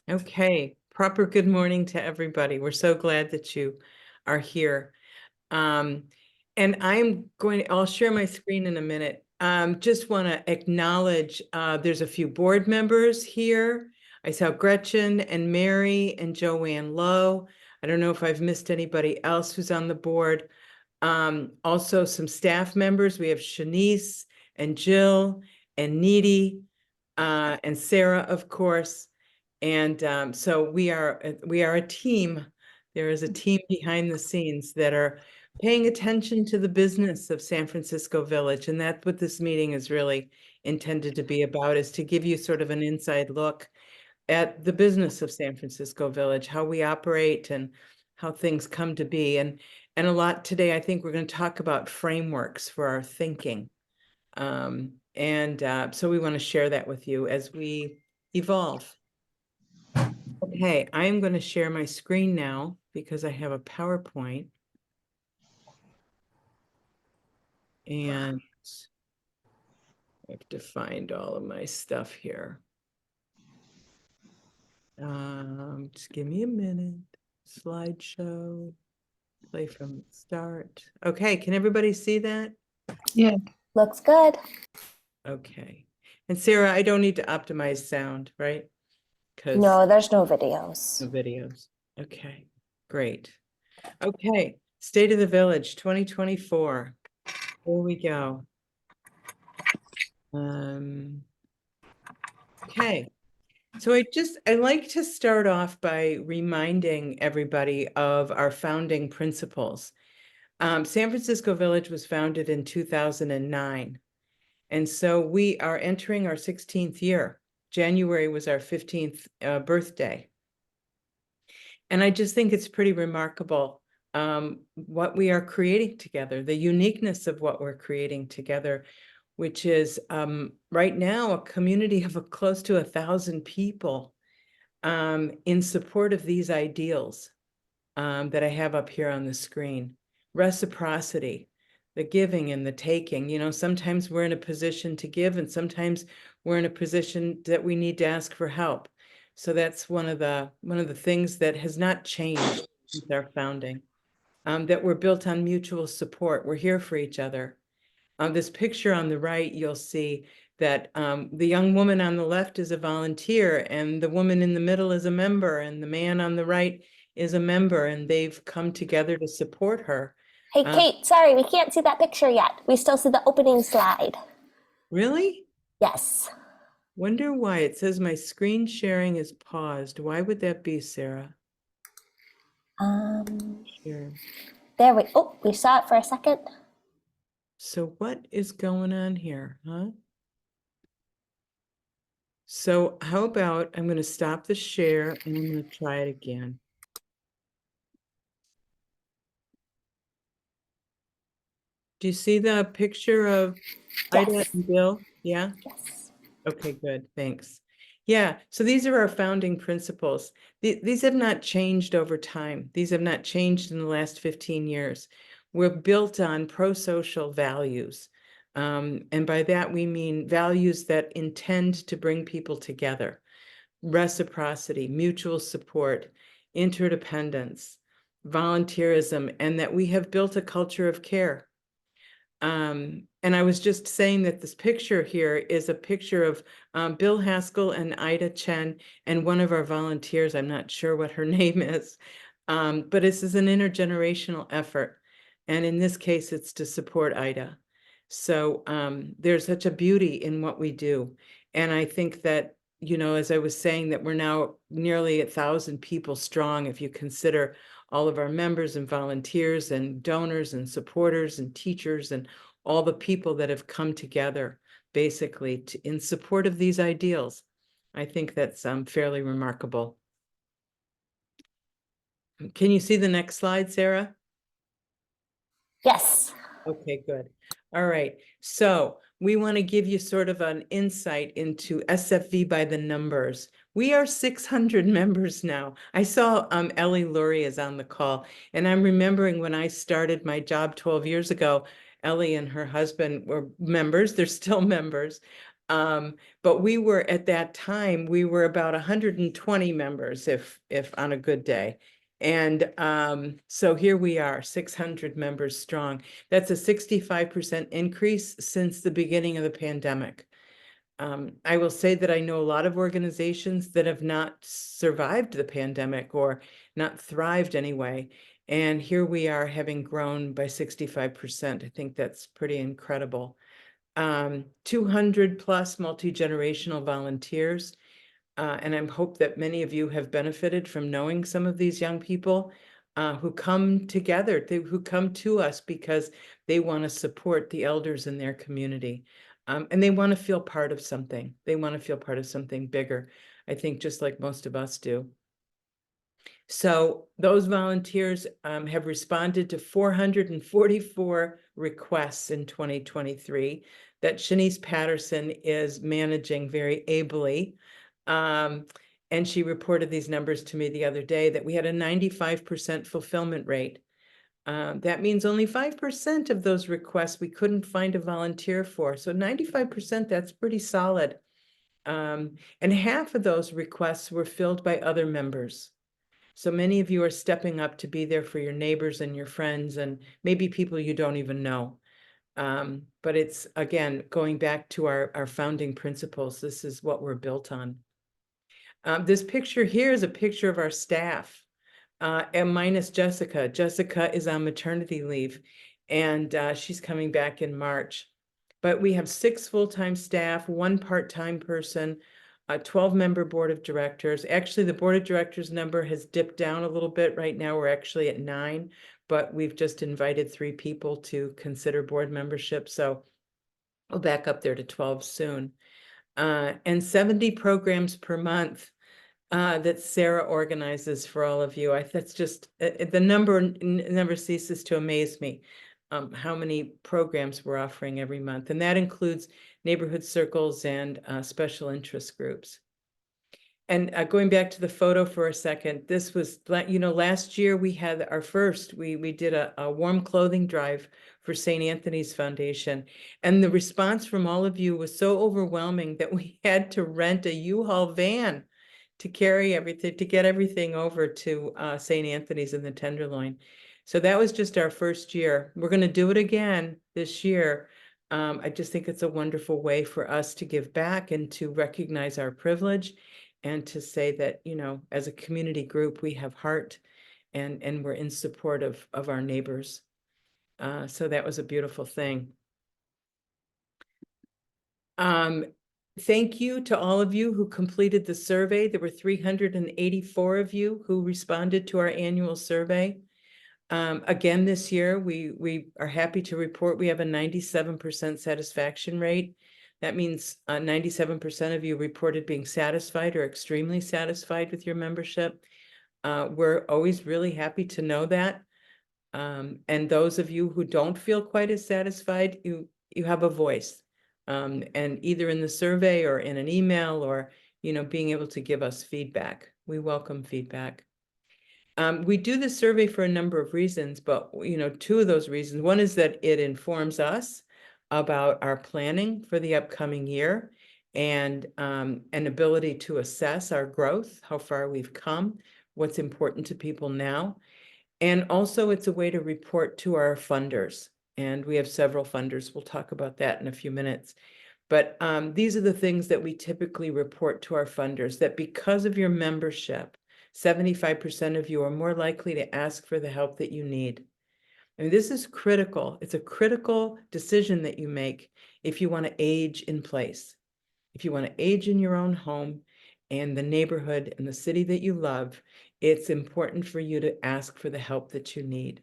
Okay, proper good morning to everybody. We're so glad that you are here. And I'll share my screen in a minute. Just want to acknowledge there's a few board members here. I saw Gretchen and Mary and Joanne Lowe. I don't know if I've missed anybody else who's on the board. Also some staff members. We have Shanice and Jill and Needy and Sarah, of course. And so we are a team. There is a team behind the scenes that are paying attention to the business of San Francisco Village. And that's what this meeting is really intended to be about, is to give you sort of an inside look at the business of San Francisco Village, how we operate and how things come to be. And a lot today, I think we're going to talk about frameworks for our thinking. So we want to share that with you as we evolve. Okay, I am going to share my screen now because I have a PowerPoint. And I have to find all of my stuff here. Just give me a minute. Slideshow, play from the start. Okay, can everybody see that? Yeah. Looks good. Okay. And Sarah, I don't need to optimize sound, right? No, there's no videos. No videos. Okay, great. Okay, State of the Village 2024. Here we go. Okay. So I like to start off by reminding everybody of our founding principles. San Francisco Village was founded in 2009. And so we are entering our 16th year. January was our 15th birthday. And I just think it's pretty remarkable what we are creating together, the uniqueness of what we're creating together, which is right now a community of close to 1,000 people in support of these ideals that I have up here on the screen. Reciprocity, the giving and the taking. You know, sometimes we're in a position to give, and sometimes we're in a position that we need to ask for help. So that's one of the things that has not changed since our founding. That we're built on mutual support. We're here for each other. This picture on the right, you'll see that the young woman on the left is a volunteer, and the woman in the middle is a member, and the man on the right is a member, and they've come together to support her. Hey, Kate, sorry, we can't see that picture yet. We still see the opening slide. Really? Yes. Wonder why it says my screen sharing is paused. Why would that be, Sarah? Sure. There we saw it for a second. So what is going on here, huh? So how about I'm going to stop the share and I'm going to try it again. Do you see the picture of Ida and Bill? Yeah? Yes. Okay, good. Thanks. Yeah, so these are our founding principles. These have not changed over time. These have not changed in the last 15 years. We're built on pro-social values. And by that, we mean values that intend to bring people together. Reciprocity, mutual support, interdependence, volunteerism, and that we have built a culture of care. And I was just saying that this picture here is a picture of Bill Haskell and Ida Chen and one of our volunteers. I'm not sure what her name is, but this is an intergenerational effort. And in this case, it's to support Ida. So there's such a beauty in what we do. And I think that, you know, as I was saying, that we're now nearly 1,000 people strong if you consider all of our members and volunteers and donors and supporters and teachers and all the people that have come together basically in support of these ideals. I think that's fairly remarkable. Can you see the next slide, Sarah? Yes. Okay, good. All right. So we want to give you sort of an insight into SFV by the numbers. We are 600 members now. I saw Ellie Lurie is on the call, and I'm remembering when I started my job 12 years ago, Ellie and her husband were members. They're still members. But we were at that time, we were about 120 members if on a good day. And so here we are, 600 members strong. That's a 65% increase since the beginning of the pandemic. I will say that I know a lot of organizations that have not survived the pandemic or not thrived anyway. And here we are having grown by 65%. I think that's pretty incredible. 200 plus multi-generational volunteers. And I hope that many of you have benefited from knowing some of these young people who come together, who come to us because they want to support the elders in their community. And they want to feel part of something. They want to feel part of something bigger, I think, just like most of us do. So those volunteers have responded to 444 requests in 2023 that Shanice Patterson is managing very ably. And she reported these numbers to me the other day that we had a 95% fulfillment rate. That means only 5% of those requests we couldn't find a volunteer for. So 95%, that's pretty solid. And half of those requests were filled by other members. So many of you are stepping up to be there for your neighbors and your friends and maybe people you don't even know. But it's, again, going back to our founding principles. This is what we're built on. This picture here is a picture of our staff, and minus Jessica. Jessica is on maternity leave, and she's coming back in March. But we have 6 full-time staff, 1 part-time person, a 12-member board of directors. Actually, the board of directors number has dipped down a little bit. Right now, we're actually at 9, but we've just invited 3 people to consider board membership. So we'll back up there to 12 soon. And 70 programs per month that Sarah organizes for all of you. That's just, the number never ceases to amaze me. How many programs we're offering every month. And that includes neighborhood circles and special interest groups. And going back to the photo for a second, this was, last year we had our first, we did a warm clothing drive for St. Anthony's Foundation. And the response from all of you was so overwhelming that we had to rent a U-Haul van to carry everything, to get everything over to St. Anthony's in the Tenderloin. So that was just our first year. We're going to do it again this year. I just think it's a wonderful way for us to give back and to recognize our privilege and to say that, as a community group, we have heart and we're in support of our neighbors. So that was a beautiful thing. Thank you to all of you who completed the survey. There were 384 of you who responded to our annual survey. Again, this year, we are happy to report we have a 97% satisfaction rate. That means 97% of you reported being satisfied or extremely satisfied with your membership. We're always really happy to know that. And those of you who don't feel quite as satisfied, you have a voice. And either in the survey or in an email or, being able to give us feedback. We welcome feedback. We do this survey for a number of reasons, but, 2 of those reasons. One is that it informs us about our planning for the upcoming year and an ability to assess our growth, how far we've come, what's important to people now. And also it's a way to report to our funders. And we have several funders. We'll talk about that in a few minutes. But these are the things that we typically report to our funders, that because of your membership, 75% of you are more likely to ask for the help that you need. I mean, this is critical. It's a critical decision that you make if you want to age in place. If you want to age in your own home and the neighborhood and the city that you love, it's important for you to ask for the help that you need.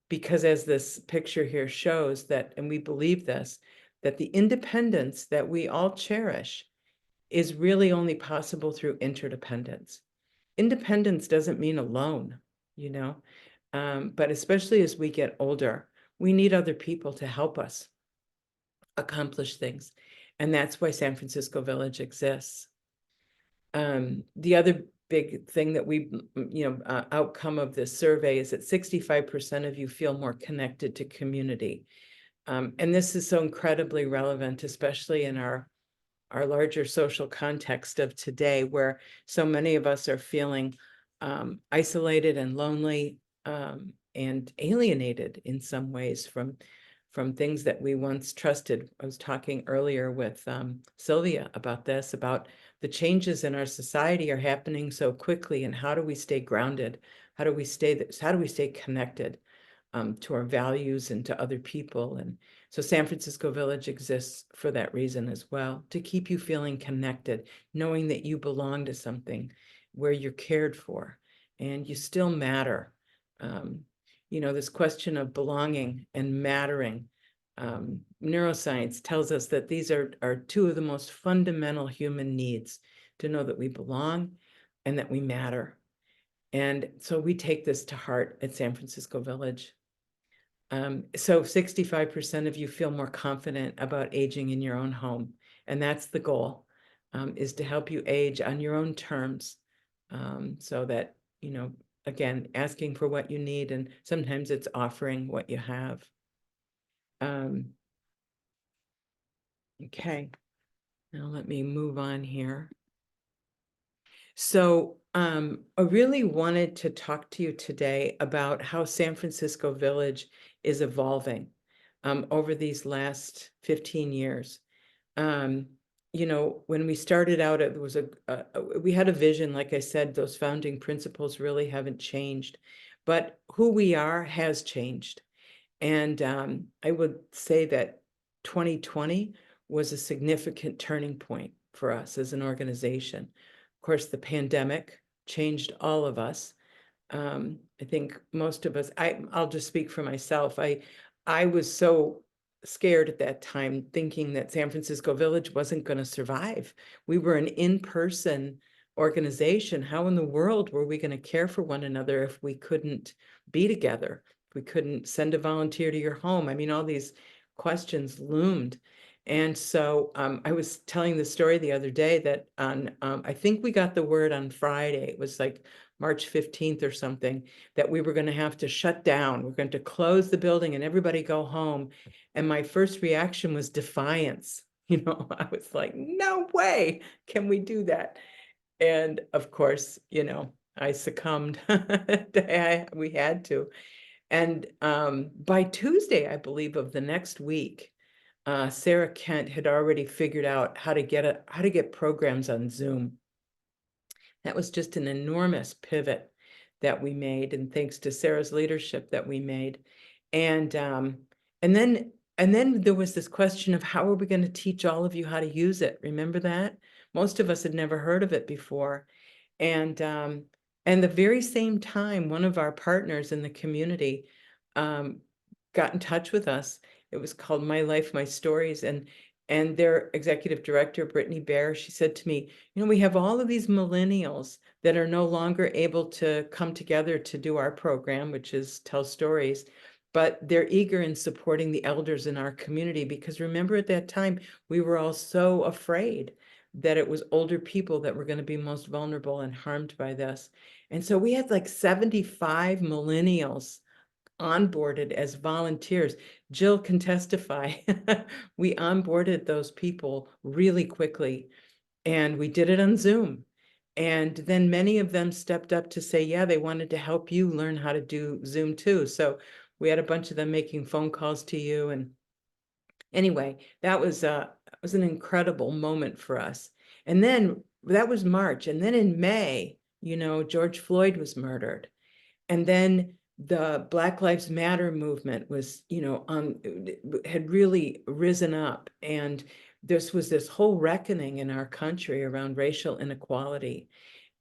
Because as this picture here shows that, and we believe this, that the independence that we all cherish is really only possible through interdependence. Independence doesn't mean alone, but especially as we get older, we need other people to help us accomplish things. And that's why San Francisco Village exists. The other big thing that we, outcome of this survey is that 65% of you feel more connected to community. And this is so incredibly relevant, especially in our larger social context of today, where so many of us are feeling isolated and lonely, and alienated in some ways from things that we once trusted. I was talking earlier with Sylvia about this, about the changes in our society are happening so quickly, and how do we stay grounded? How do we stay connected to our values and to other people? And so San Francisco Village exists for that reason as well, to keep you feeling connected, knowing that you belong to something where you're cared for and you still matter. This question of belonging and mattering, neuroscience tells us that these are two of the most fundamental human needs, to know that we belong and that we matter. And so we take this to heart at San Francisco Village. So 65% of you feel more confident about aging in your own home. And that's the goal, is to help you age on your own terms. So that, again, asking for what you need, and sometimes it's offering what you have. Okay, now let me move on here. So I really wanted to talk to you today about how San Francisco Village is evolving over these last 15 years. When we started out, it was we had a vision. Like I said, those founding principles really haven't changed, but who we are has changed. And I would say that 2020 was a significant turning point for us as an organization. Of course, the pandemic changed all of us. I think most of us, I'll just speak for myself. I was so scared at that time, thinking that San Francisco Village wasn't going to survive. We were an in-person organization. How in the world were we going to care for one another if we couldn't be together? If we couldn't send a volunteer to your home? I mean, all these questions loomed. And so I was telling the story the other day that I think we got the word on Friday. It was like March 15th or something, that we were going to have to shut down. We're going to close the building and everybody go home. And my first reaction was defiance. I was like, no way can we do that. And of course, I succumbed. We had to. And by Tuesday, I believe, of the next week, Sarah Kent had already figured out how to get programs on Zoom. That was just an enormous pivot that we made, and thanks to Sarah's leadership that we made. And then there was this question of, how are we going to teach all of you how to use it? Remember that? Most of us had never heard of it before. And the very same time, one of our partners in the community got in touch with us. It was called My Life, My Stories. And their executive director, Brittany Bear, she said to me, we have all of these millennials that are no longer able to come together to do our program, which is Tell Stories, but they're eager in supporting the elders in our community, because remember, at that time, we were all so afraid that it was older people that were going to be most vulnerable and harmed by this. And so we had like 75 millennials onboarded as volunteers. Jill can testify. We onboarded those people really quickly, and we did it on Zoom. And then many of them stepped up to say, yeah, they wanted to help you learn how to do Zoom too. So we had a bunch of them making phone calls to you. And anyway, that was an incredible moment for us. And then that was March. And then in May, George Floyd was murdered. And then the Black Lives Matter movement was, had really risen up. And this was this whole reckoning in our country around racial inequality.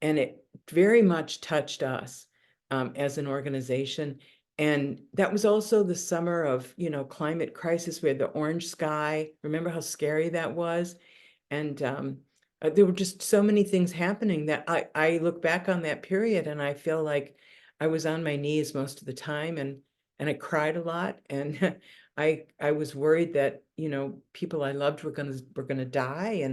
And it very much touched us as an organization. And that was also the summer of, climate crisis. We had the orange sky. Remember how scary that was? And there were just so many things happening that I look back on that period and I feel like I was on my knees most of the time, and I cried a lot. And I was worried that, people I loved were gonna die.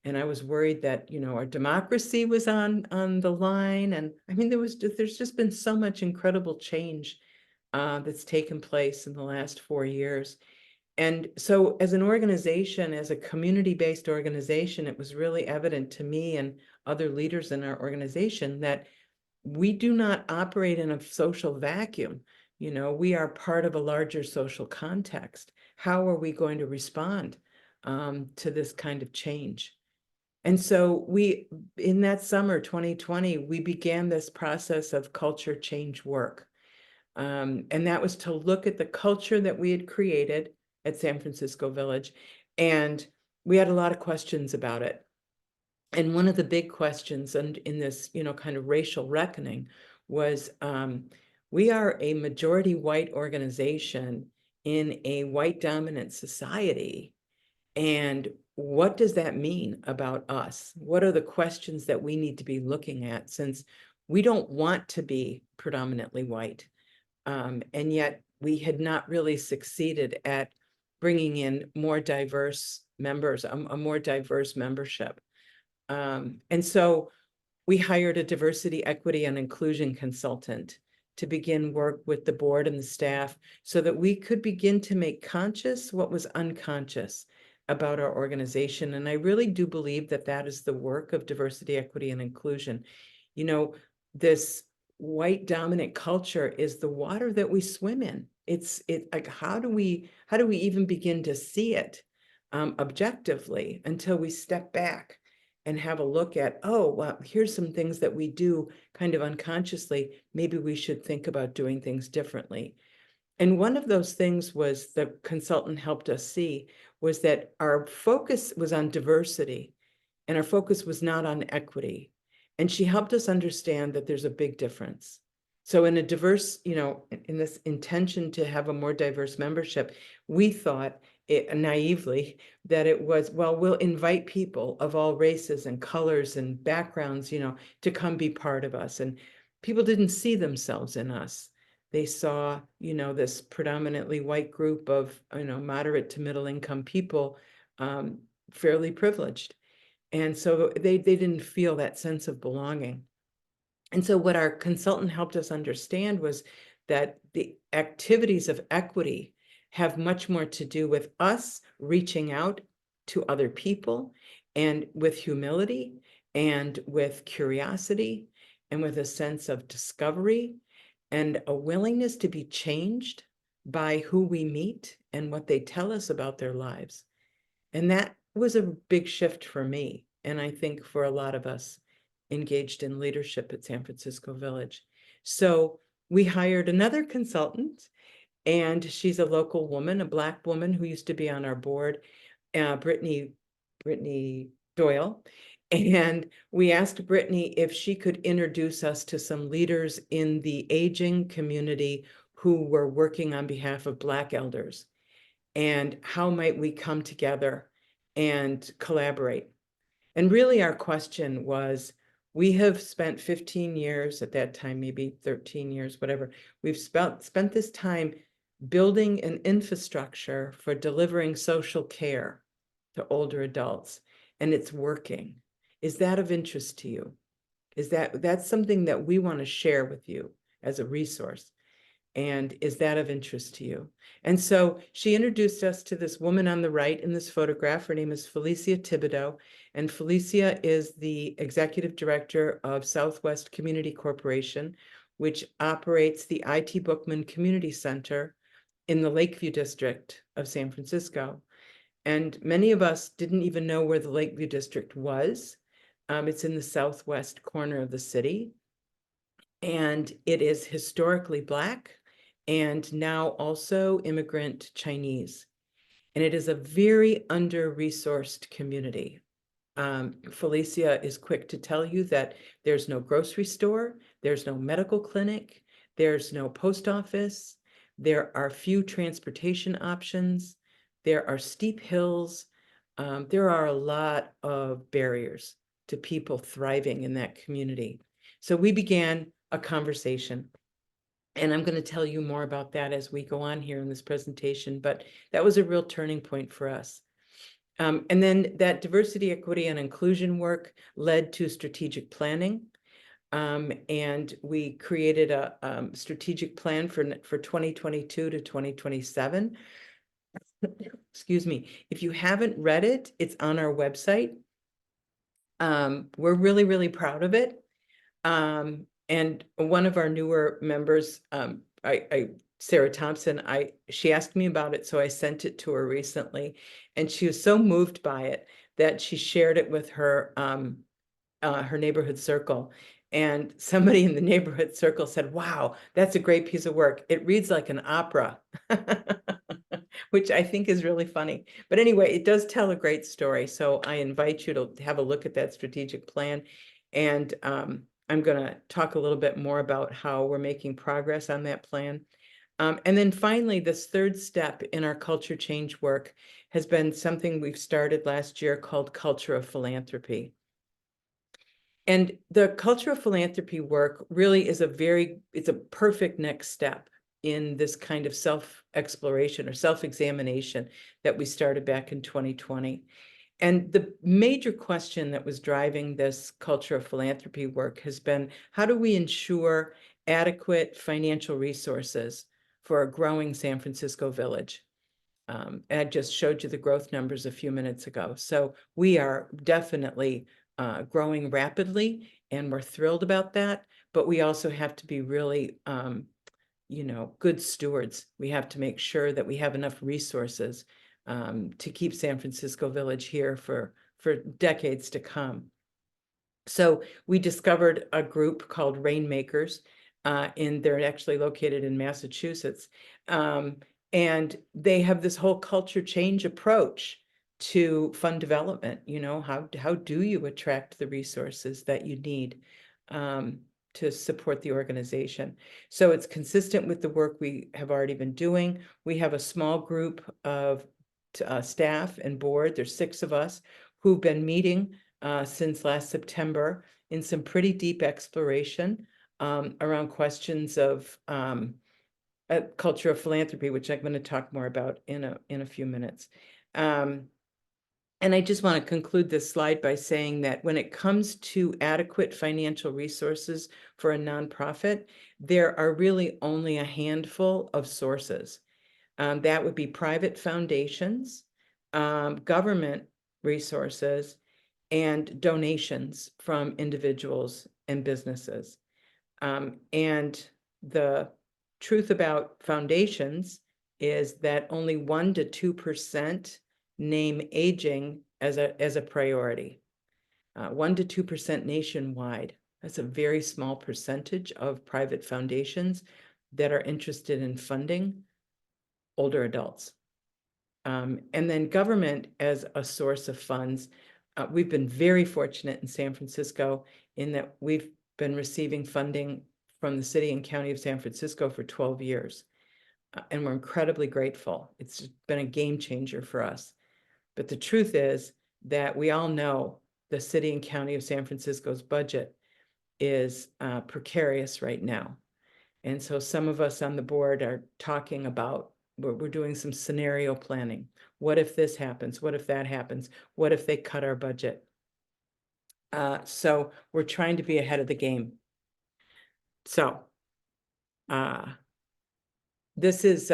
And I was worried that, our democracy was on the line. And I mean, there's just been so much incredible change that's taken place in the last 4 years. And so as an organization, as a community-based organization, it was really evident to me and other leaders in our organization that we do not operate in a social vacuum. You know, we are part of a larger social context. How are we going to respond to this kind of change? And so we, in that summer 2020, we began this process of culture change work. And that was to look at the culture that we had created at San Francisco Village. And we had a lot of questions about it. And one of the big questions in this, you know, kind of racial reckoning was, we are a majority white organization in a white dominant society. And what does that mean about us? What are the questions that we need to be looking at, since we don't want to be predominantly white? And yet we had not really succeeded at bringing in more diverse members, a more diverse membership. And so we hired a diversity, equity, and inclusion consultant to begin work with the board and the staff so that we could begin to make conscious what was unconscious about our organization. And I really do believe that that is the work of diversity, equity, and inclusion. You know, this white dominant culture is the water that we swim in. It's like, how do we even begin to see it objectively until we step back and have a look at, oh, well, here's some things that we do kind of unconsciously. Maybe we should think about doing things differently. And one of those things was, the consultant helped us see, was that our focus was on diversity and our focus was not on equity. And she helped us understand that there's a big difference. So in a diverse, you know, in this intention to have a more diverse membership, we thought naively that it was, well, we'll invite people of all races and colors and backgrounds, you know, to come be part of us. And people didn't see themselves in us. They saw, you know, this predominantly white group of, you know, moderate to middle income people, fairly privileged. And so they didn't feel that sense of belonging. And so what our consultant helped us understand was that the activities of equity have much more to do with us reaching out to other people, and with humility, and with curiosity, and with a sense of discovery, and a willingness to be changed by who we meet and what they tell us about their lives. And that was a big shift for me, and I think for a lot of us engaged in leadership at San Francisco Village. So we hired another consultant, and she's a local woman, a Black woman who used to be on our board, Brittany Doyle. And we asked Brittany if she could introduce us to some leaders in the aging community who were working on behalf of Black elders, and how might we come together and collaborate. And really our question was, we have spent 15 years at that time, maybe 13 years, whatever. We've spent this time building an infrastructure for delivering social care to older adults, and it's working. Is that of interest to you? That's something that we want to share with you as a resource? And is that of interest to you? And so she introduced us to this woman on the right in this photograph. Her name is Felicia Thibodeau, and Felicia is the executive director of Southwest Community Corporation, which operates the IT Bookman Community Center in the Lakeview district of San Francisco. And many of us didn't even know where the Lakeview district was. It's in the southwest corner of the city, and it is historically Black and now also immigrant Chinese. And it is a very under-resourced community. Felicia is quick to tell you that there's no grocery store, there's no medical clinic, there's no post office, there are few transportation options, there are steep hills, there are a lot of barriers to people thriving in that community. So we began a conversation, and I'm going to tell you more about that as we go on here in this presentation, but that was a real turning point for us. And then that diversity, equity, and inclusion work led to strategic planning. And we created a strategic plan for 2022 to 2027. excuse me, if you haven't read it, it's on our website. We're really, really proud of it. And one of our newer members, Sarah Thompson, she asked me about it, so I sent it to her recently, and she was so moved by it that she shared it with her neighborhood circle. And somebody in the neighborhood circle said, "Wow, that's a great piece of work. It reads like an opera," which I think is really funny. But anyway, it does tell a great story. So I invite you to have a look at that strategic plan. And I'm going to talk a little bit more about how we're making progress on that plan. And then finally, this third step in our culture change work has been something we've started last year called Culture of Philanthropy. And the culture of philanthropy work really is it's a perfect next step in this kind of self-exploration or self-examination that we started back in 2020. And the major question that was driving this culture of philanthropy work has been, how do we ensure adequate financial resources for a growing San Francisco village? And I just showed you the growth numbers a few minutes ago. So we are definitely growing rapidly, and we're thrilled about that. But we also have to be really, good stewards. We have to make sure that we have enough resources to keep San Francisco Village here for decades to come. So we discovered a group called Rainmakers, and they're actually located in Massachusetts. And they have this whole culture change approach to fund development. How do you attract the resources that you need to support the organization? So it's consistent with the work we have already been doing. We have a small group of staff and board. There's 6 of us who've been meeting since last September in some pretty deep exploration around questions of culture of philanthropy, which I'm going to talk more about in a few minutes. And I just want to conclude this slide by saying that when it comes to adequate financial resources for a nonprofit, there are really only a handful of sources. That would be private foundations, government resources, and donations from individuals and businesses. And the truth about foundations is that only 1 to 2% name aging as a priority. 1 to 2% nationwide. That's a very small percentage of private foundations that are interested in funding older adults. And then government as a source of funds. We've been very fortunate in San Francisco in that we've been receiving funding from the city and county of San Francisco for 12 years. And we're incredibly grateful. It's been a game changer for us. But the truth is that we all know the city and county of San Francisco's budget is precarious right now. And so some of us on the board are talking about, we're doing some scenario planning. What if this happens? What if that happens? What if they cut our budget? So we're trying to be ahead of the game. So this is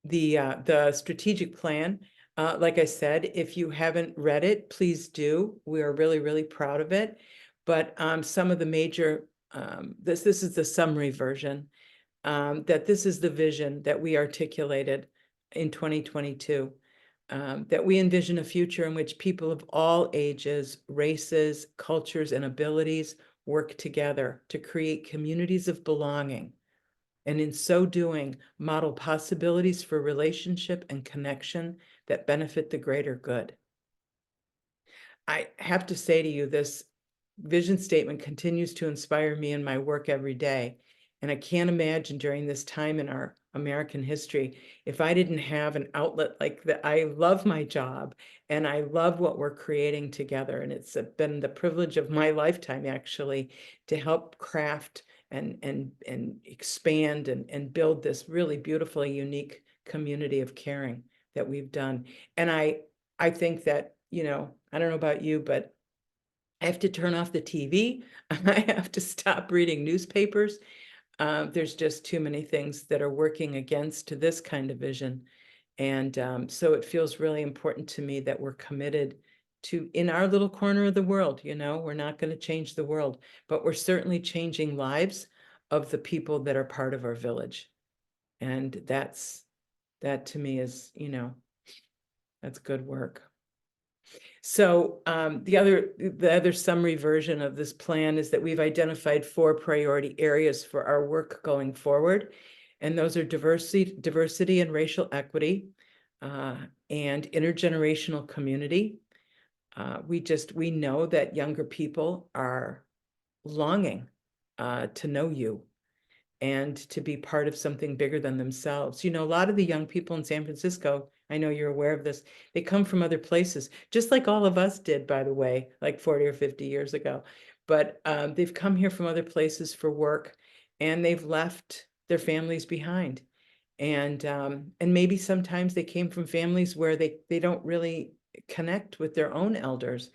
the strategic plan. Like I said, if you haven't read it, please do. We are really, really proud of it. But some of the major, this is the summary version, that this is the vision that we articulated in 2022, that we envision a future in which people of all ages, races, cultures, and abilities work together to create communities of belonging, and in so doing, model possibilities for relationship and connection that benefit the greater good. I have to say to you, this vision statement continues to inspire me in my work every day. And I can't imagine during this time in our American history, if I didn't have an outlet like that. I love my job and I love what we're creating together. And it's been the privilege of my lifetime, actually, to help craft and expand and build this really beautifully unique community of caring that we've done. And I think that, I don't know about you, but I have to turn off the TV. I have to stop reading newspapers. There's just too many things that are working against this kind of vision. And so it feels really important to me that we're committed to, in our little corner of the world, we're not going to change the world, but we're certainly changing lives of the people that are part of our village. And that to me is, that's good work. So the other summary version of this plan is that we've identified 4 priority areas for our work going forward. And those are diversity and racial equity, and intergenerational community. We know that younger people are longing to know you and to be part of something bigger than themselves. A lot of the young people in San Francisco, I know you're aware of this, they come from other places, just like all of us did, by the way, like 40 or 50 years ago. But they've come here from other places for work, and they've left their families behind. And maybe sometimes they came from families where they don't really connect with their own elders,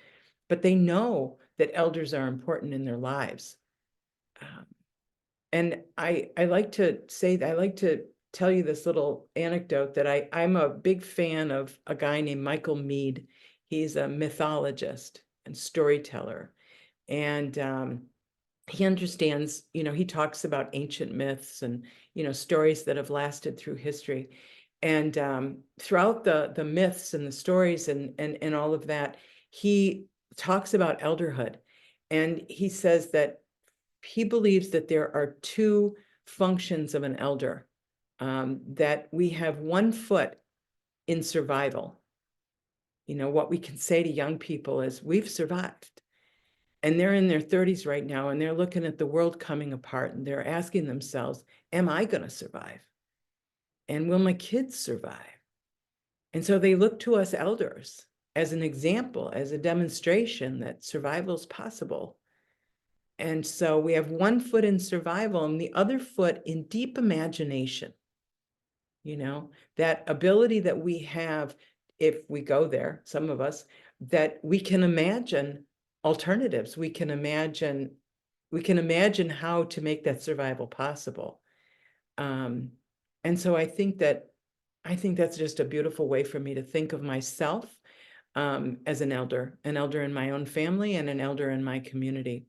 but they know that elders are important in their lives. And I like to tell you this little anecdote that I'm a big fan of a guy named Michael Meade. He's a mythologist and storyteller. And he understands, he talks about ancient myths and, stories that have lasted through history. And throughout the myths and the stories and all of that, he talks about elderhood. And he says that he believes that there are 2 functions of an elder, that we have one foot in survival. What we can say to young people is, we've survived. And they're in their 30s right now, and they're looking at the world coming apart, and they're asking themselves, am I going to survive? And will my kids survive? And so they look to us elders as an example, as a demonstration that survival is possible. And so we have one foot in survival and the other foot in deep imagination. That ability that we have, if we go there, some of us, that we can imagine alternatives. We can imagine how to make that survival possible. And so I think that's just a beautiful way for me to think of myself as an elder in my own family and an elder in my community.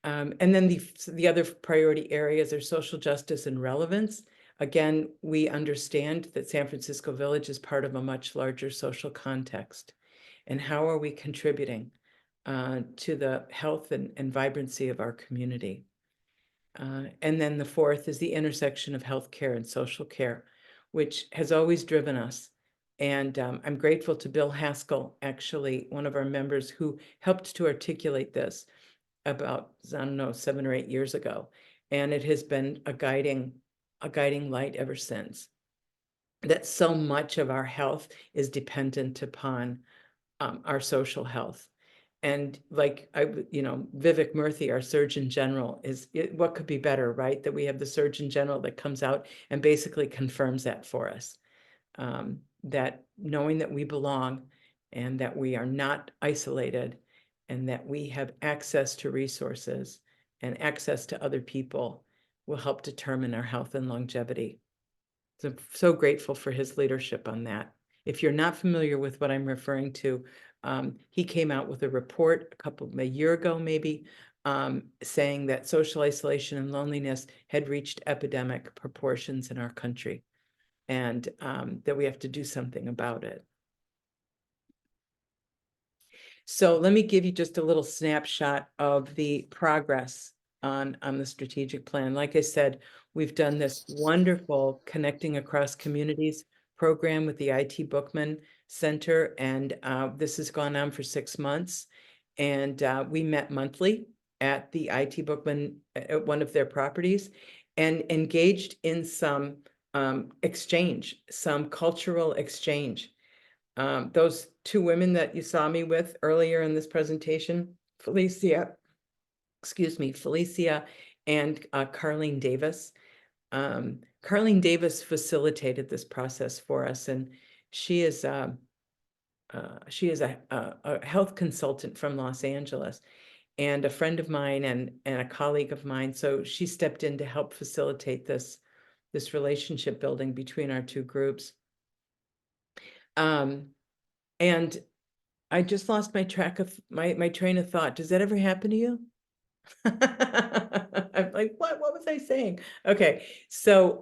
And then the other priority areas are social justice and relevance. Again, we understand that San Francisco Village is part of a much larger social context. And how are we contributing to the health and vibrancy of our community? And then the 4th is the intersection of healthcare and social care, which has always driven us. And I'm grateful to Bill Haskell, actually, one of our members, who helped to articulate this about, I don't know, 7 or 8 years ago. And it has been a guiding light ever since. That so much of our health is dependent upon our social health. And like Vivek Murthy, our Surgeon General, what could be better, right? That we have the Surgeon General that comes out and basically confirms that for us. That knowing that we belong and that we are not isolated and that we have access to resources and access to other people will help determine our health and longevity. So I'm so grateful for his leadership on that. If you're not familiar with what I'm referring to, he came out with a report a year ago, maybe, saying that social isolation and loneliness had reached epidemic proportions in our country, and that we have to do something about it. So let me give you just a little snapshot of the progress on the strategic plan. Like I said, we've done this wonderful Connecting Across Communities program with the IT Bookman Center, and this has gone on for 6 months. And we met monthly at the IT Bookman, at one of their properties, and engaged in some exchange, some cultural exchange. Those 2 women that you saw me with earlier in this presentation, Felicia and Carlene Davis. Carlene Davis facilitated this process for us, and she is a health consultant from Los Angeles. and a friend of mine and a colleague of mine. So she stepped in to help facilitate this relationship building between our two groups. And I just lost my track of my train of thought. Does that ever happen to you? I'm like, what was I saying? Okay. So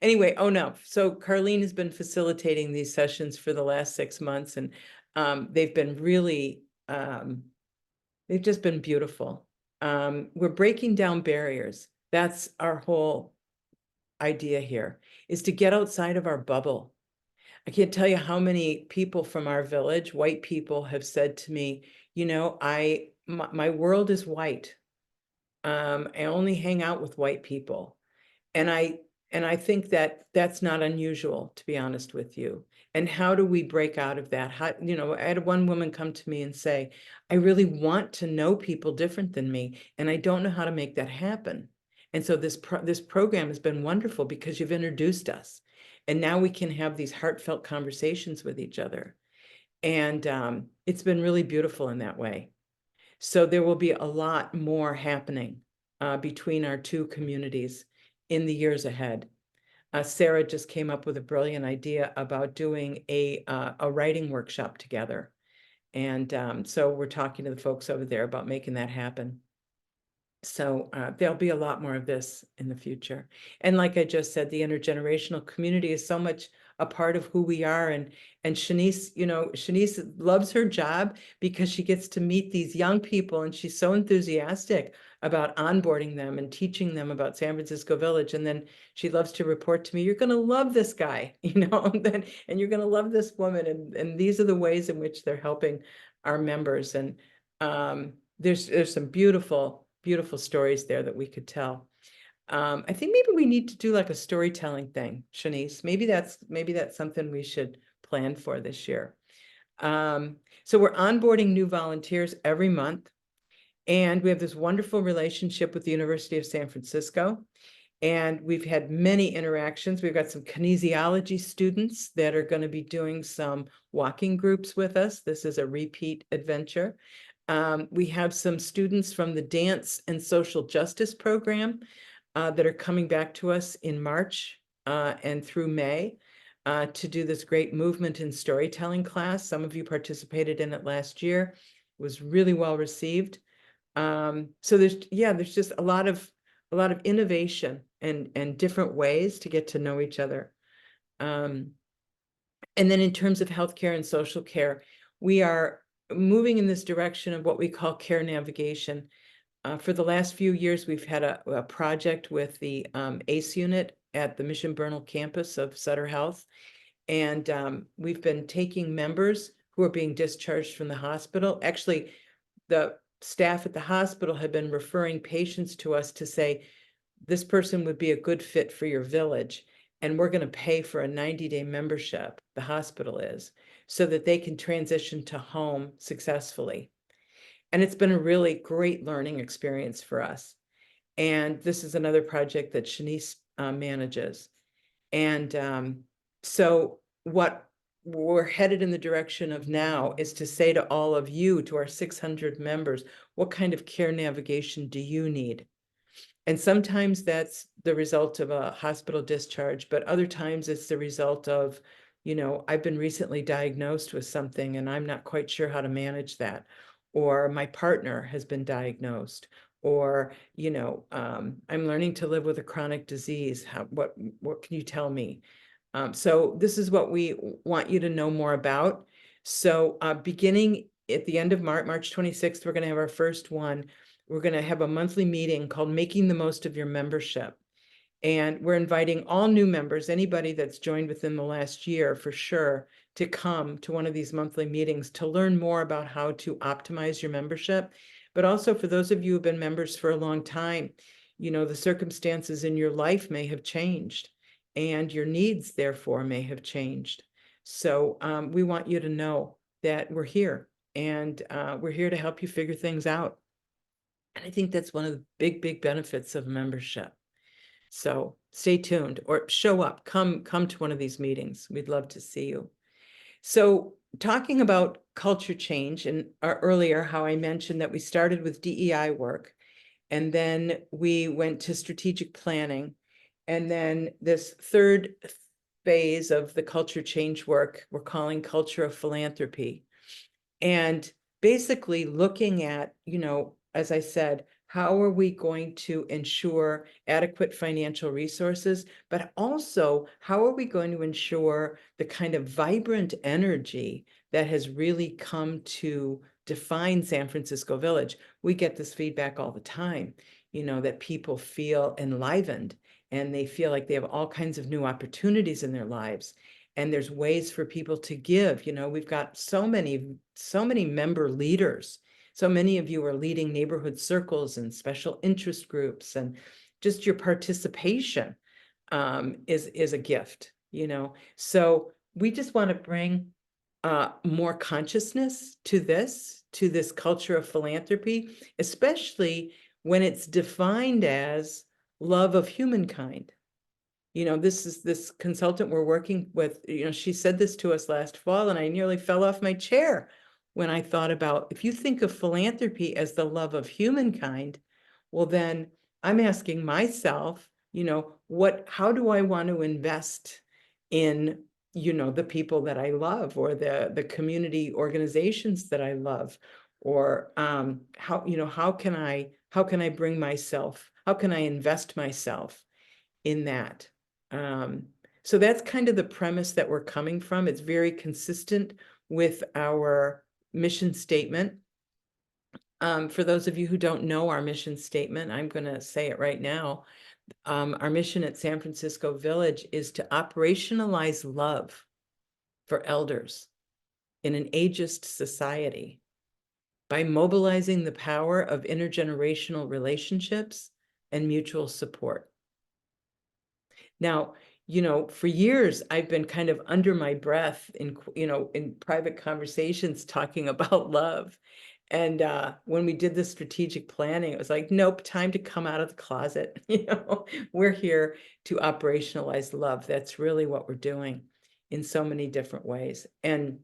anyway, oh no. So Carlene has been facilitating these sessions for the last 6 months, and they've been really they've just been beautiful. We're breaking down barriers. That's our whole idea here, is to get outside of our bubble. I can't tell you how many people from our village, white people, have said to me, you know, my world is white. I only hang out with white people. And I think that that's not unusual, to be honest with you. And how do we break out of that? How, you know, I had one woman come to me and say, I really want to know people different than me, and I don't know how to make that happen. And so this program has been wonderful because you've introduced us. And now we can have these heartfelt conversations with each other. And it's been really beautiful in that way. So there will be a lot more happening between our two communities in the years ahead. Sarah just came up with a brilliant idea about doing a writing workshop together. And so we're talking to the folks over there about making that happen. So there'll be a lot more of this in the future. And like I just said, the intergenerational community is so much a part of who we are. And Shanice, you know, Shanice loves her job because she gets to meet these young people, and she's so enthusiastic about onboarding them and teaching them about San Francisco Village. And then she loves to report to me, you're going to love this guy, you know, and you're going to love this woman. And these are the ways in which they're helping our members. And there's some beautiful stories there that we could tell. I think maybe we need to do like a storytelling thing, Shanice. Maybe that's something we should plan for this year. So we're onboarding new volunteers every month, and we have this wonderful relationship with the University of San Francisco. And we've had many interactions. We've got some kinesiology students that are going to be doing some walking groups with us. This is a repeat adventure. We have some students from the Dance and Social Justice program that are coming back to us in March and through May to do this great movement and storytelling class. Some of you participated in it last year. It was really well received. So there's just a lot of innovation and different ways to get to know each other. And then in terms of healthcare and social care, we are moving in this direction of what we call care navigation. For the last few years, we've had a project with the ACE unit at the Mission Bernal campus of Sutter Health. And we've been taking members who are being discharged from the hospital. Actually, the staff at the hospital have been referring patients to us to say, this person would be a good fit for your village. And we're going to pay for a 90-day membership, the hospital is, so that they can transition to home successfully. And it's been a really great learning experience for us. And this is another project that Shanice manages. And so what we're headed in the direction of now is to say to all of you, to our 600 members, what kind of care navigation do you need? And sometimes that's the result of a hospital discharge, but other times it's the result of, you know, I've been recently diagnosed with something and I'm not quite sure how to manage that. Or my partner has been diagnosed. Or, you know, I'm learning to live with a chronic disease. What can you tell me? So this is what we want you to know more about. So beginning at the end of March 26th, we're going to have our first one. We're going to have a monthly meeting called Making the Most of Your Membership. And we're inviting all new members, anybody that's joined within the last year for sure, to come to one of these monthly meetings to learn more about how to optimize your membership. But also for those of you who've been members for a long time, you know, the circumstances in your life may have changed and your needs therefore may have changed. So we want you to know that we're here and we're here to help you figure things out. And I think that's one of the big benefits of membership. So stay tuned or show up, come to one of these meetings. We'd love to see you. So talking about culture change, and earlier how I mentioned that we started with DEI work, and then we went to strategic planning, and then this third phase of the culture change work we're calling culture of philanthropy. And basically looking at, as I said, how are we going to ensure adequate financial resources, but also how are we going to ensure the kind of vibrant energy that has really come to define San Francisco Village? We get this feedback all the time, that people feel enlivened and they feel like they have all kinds of new opportunities in their lives. And there's ways for people to give. We've got so many member leaders. So many of you are leading neighborhood circles and special interest groups, and just your participation is a gift, So we just want to bring more consciousness to this culture of philanthropy, especially when it's defined as love of humankind. This consultant we're working with, she said this to us last fall, and I nearly fell off my chair when I thought about, if you think of philanthropy as the love of humankind, well, then I'm asking myself, how do I want to invest in, the people that I love, or the community organizations that I love, or how can I bring myself, how can I invest myself in that? So that's kind of the premise that we're coming from. It's very consistent with our mission statement. For those of you who don't know our mission statement, I'm going to say it right now. Our mission at San Francisco Village is to operationalize love for elders in an ageist society by mobilizing the power of intergenerational relationships and mutual support. Now, for years, I've been kind of under my breath in private conversations talking about love. And when we did the strategic planning, it was like, nope, time to come out of the closet. We're here to operationalize love. That's really what we're doing in so many different ways. And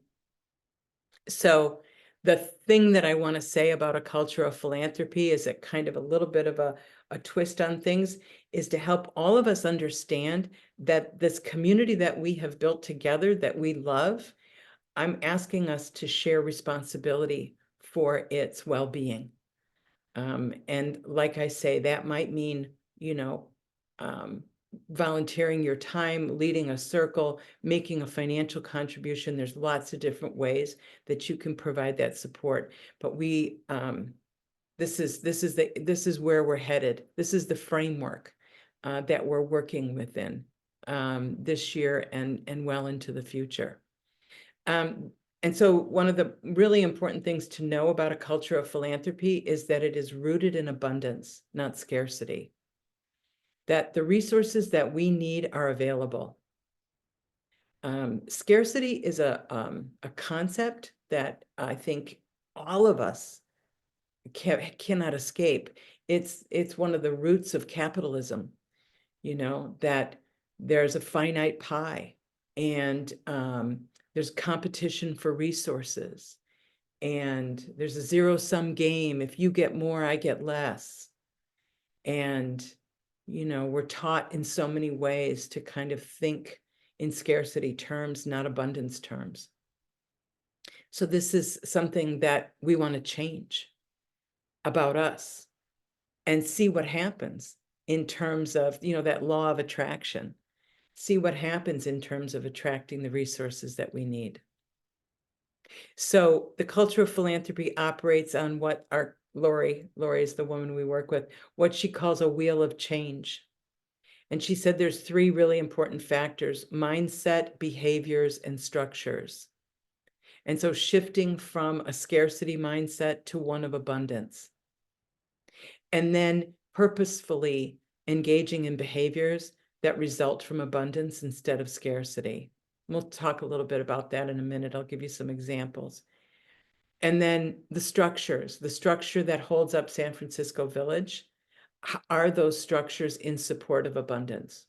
so the thing that I want to say about a culture of philanthropy is that kind of a little bit of a twist on things is to help all of us understand that this community that we have built together, that we love, I'm asking us to share responsibility for its well-being. And like I say, that might mean, volunteering your time, leading a circle, making a financial contribution. There's lots of different ways that you can provide that support. But this is where we're headed. This is the framework that we're working within this year and well into the future. And so one of the really important things to know about a culture of philanthropy is that it is rooted in abundance, not scarcity. That the resources that we need are available. Scarcity is a concept that I think all of us cannot escape. It's one of the roots of capitalism, that there's a finite pie, and there's competition for resources, and there's a zero-sum game. If you get more, I get less. And, we're taught in so many ways to kind of think in scarcity terms, not abundance terms. So this is something that we want to change about us and see what happens in terms of, that law of attraction. See what happens in terms of attracting the resources that we need. So the culture of philanthropy operates on what Lori is the woman we work with, what she calls a wheel of change. And she said there's 3 really important factors: mindset, behaviors, and structures. And so shifting from a scarcity mindset to one of abundance. And then purposefully engaging in behaviors that result from abundance instead of scarcity. We'll talk a little bit about that in a minute. I'll give you some examples. And then the structures, the structure that holds up San Francisco Village, are those structures in support of abundance?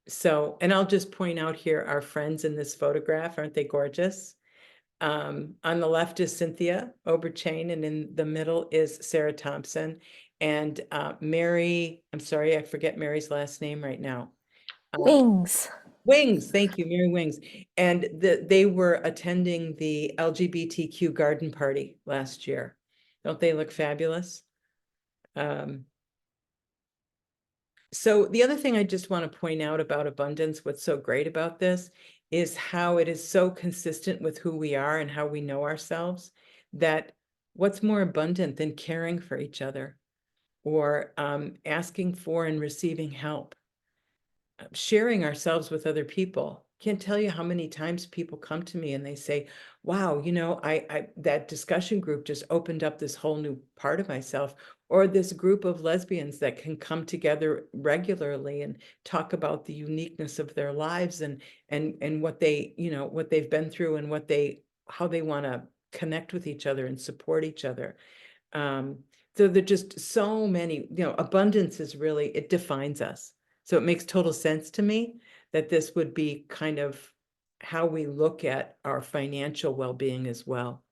So, and I'll just point out here, our friends in this photograph, aren't they gorgeous? On the left is Cynthia Oberchain, and in the middle is Sarah Thompson. And Mary, I'm sorry, I forget Mary's last name right now. Wings. Wings, thank you, Mary Wings. And they were attending the LGBTQ garden party last year. Don't they look fabulous? So the other thing I just want to point out about abundance, what's so great about this is how it is so consistent with who we are and how we know ourselves, that what's more abundant than caring for each other or asking for and receiving help? Sharing ourselves with other people. Can't tell you how many times people come to me and they say, wow, you know, I that discussion group just opened up this whole new part of myself, or this group of lesbians that can come together regularly and talk about the uniqueness of their lives and what they, you know, what they've been through and what they, how they want to connect with each other and support each other. So there are just so many, you know, abundance is really, it defines us. So it makes total sense to me that this would be kind of how we look at our financial well-being as well.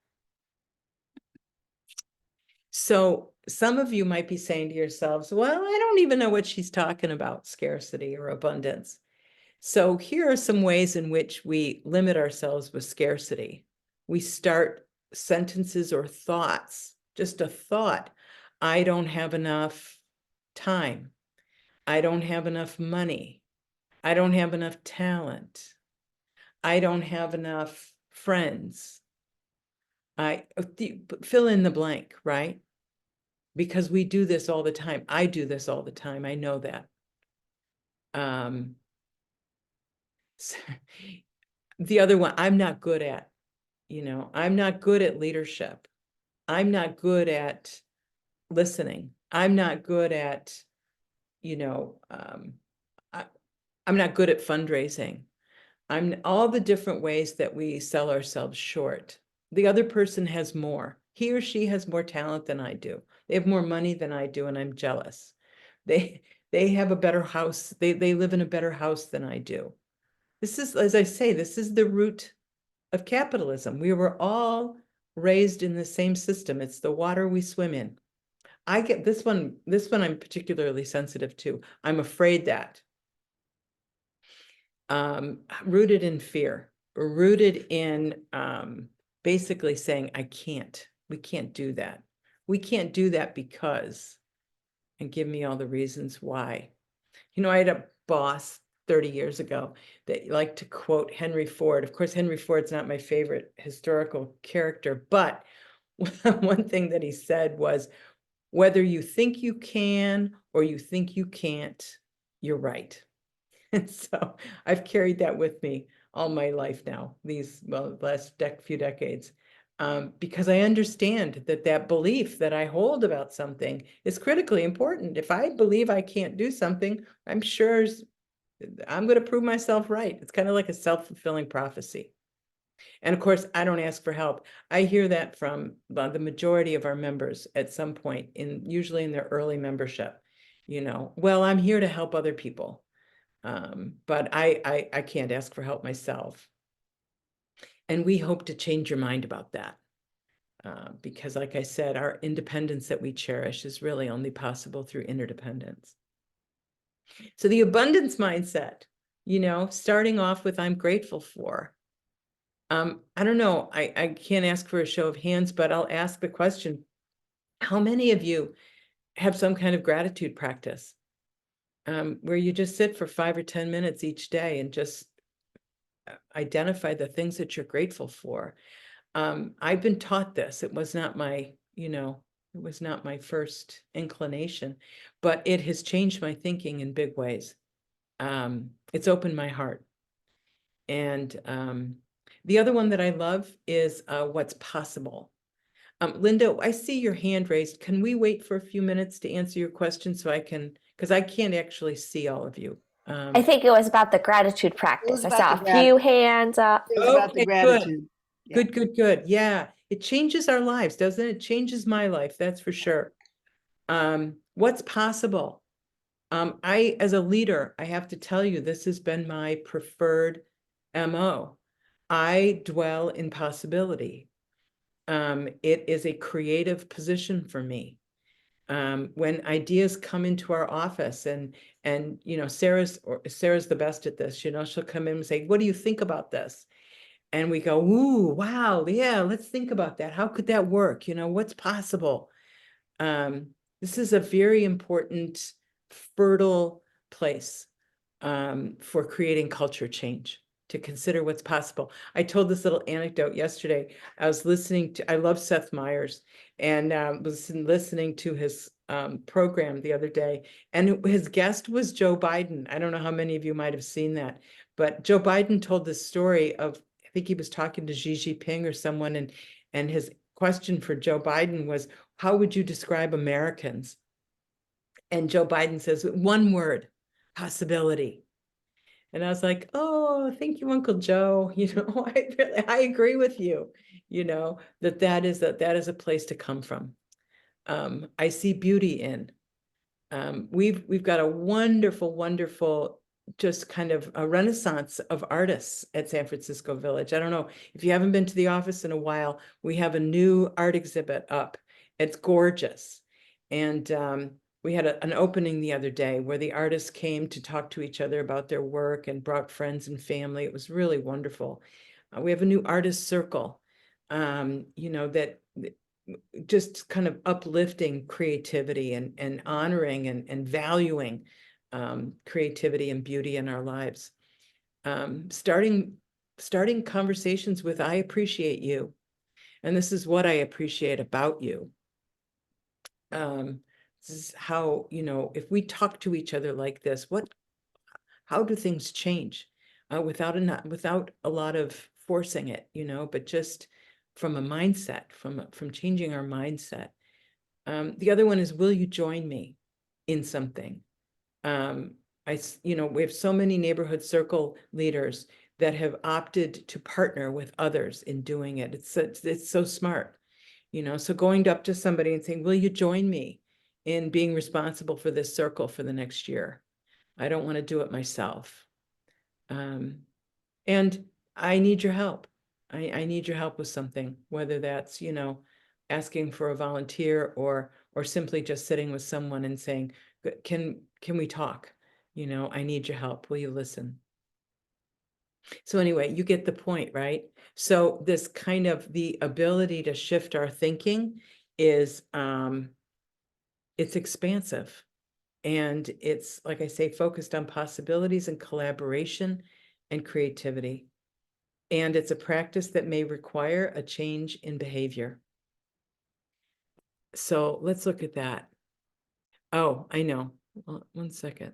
So some of you might be saying to yourselves, well, I don't even know what she's talking about, scarcity or abundance. So here are some ways in which we limit ourselves with scarcity. We start sentences or thoughts, just a thought. I don't have enough time. I don't have enough money. I don't have enough talent. I don't have enough friends. Fill in the blank, right? Because we do this all the time. I do this all the time. I know that. So, the other one, I'm not good at, you know, I'm not good at leadership. I'm not good at listening. I'm not good at, you know, I'm not good at fundraising. I'm all the different ways that we sell ourselves short. The other person has more. He or she has more talent than I do. They have more money than I do, and I'm jealous. They they have a better house. They live in a better house than I do. This is, as I say, this is the root of capitalism. We were all raised in the same system. It's the water we swim in. I get this one I'm particularly sensitive to. I'm afraid that rooted in fear, rooted in basically saying, we can't do that. We can't do that because, and give me all the reasons why. You know, I had a boss 30 years ago that liked to quote Henry Ford. Of course, Henry Ford's not my favorite historical character, but one thing that he said was, whether you think you can or you think you can't, you're right. And so I've carried that with me all my life now, these, well, last few decades, because I understand that that belief that I hold about something is critically important. If I believe I can't do something, I'm sure I'm going to prove myself right. It's kind of like a self-fulfilling prophecy. And of course, I don't ask for help. I hear that from the majority of our members at some point, usually in their early membership. You know, well, I'm here to help other people. But I can't ask for help myself. And we hope to change your mind about that. Because like I said, our independence that we cherish is really only possible through interdependence. So the abundance mindset, you know, starting off with I'm grateful for. I don't know, I can't ask for a show of hands, but I'll ask the question, how many of you have some kind of gratitude practice? Where you just sit for 5 or 10 minutes each day and just identify the things that you're grateful for. I've been taught this. It was not my, you know, it was not my first inclination, but it has changed my thinking in big ways. It's opened my heart. And the other one that I love is what's possible. Linda, I see your hand raised. Can we wait for a few minutes to answer your question so I can, because I can't actually see all of you. I think it was about the gratitude practice. I saw a few hands up. It was about the Okay, good. gratitude. Yeah. Good. Yeah, it changes our lives, doesn't it? It changes my life, that's for sure. What's possible? As a leader, I have to tell you, this has been my preferred MO. I dwell in possibility. It is a creative position for me. When ideas come into our office, and Sarah's the best at this, she'll come in and say, what do you think about this? And we go, ooh, wow, yeah, let's think about that. How could that work? What's possible? This is a very important, fertile place for creating culture change, to consider what's possible. I told this little anecdote yesterday. I love Seth Meyers, and was listening to his program the other day, and his guest was Joe Biden. I don't know how many of you might have seen that, but Joe Biden told this story of, I think he was talking to Xi Jinping or someone, and his question for Joe Biden was, how would you describe Americans? And Joe Biden says, one word, possibility. And I was like, oh, thank you, Uncle Joe. I agree with you, that is a place to come from. I see beauty in. We've got a wonderful, just kind of a renaissance of artists at San Francisco Village. I don't know if you haven't been to the office in a while. We have a new art exhibit up. It's gorgeous. And we had an opening the other day where the artists came to talk to each other about their work and brought friends and family. It was really wonderful. We have a new artist circle, that just kind of uplifting creativity and honoring and valuing creativity and beauty in our lives. Starting conversations with, I appreciate you, and this is what I appreciate about you. This is how, if we talk to each other like this, how do things change without a lot of forcing it, but just from a mindset, from changing our mindset. The other one is, will you join me in something? We have so many neighborhood circle leaders that have opted to partner with others in doing it. It's so smart, so going up to somebody and saying, will you join me in being responsible for this circle for the next year? I don't want to do it myself. And I need your help. I need your help with something, whether that's, asking for a volunteer or simply just sitting with someone and saying, can we talk? I need your help. Will you listen? So anyway, you get the point, right? So this kind of the ability to shift our thinking is, it's expansive. And it's, like I say, focused on possibilities and collaboration and creativity. And it's a practice that may require a change in behavior. So let's look at that. Oh, I know. One second.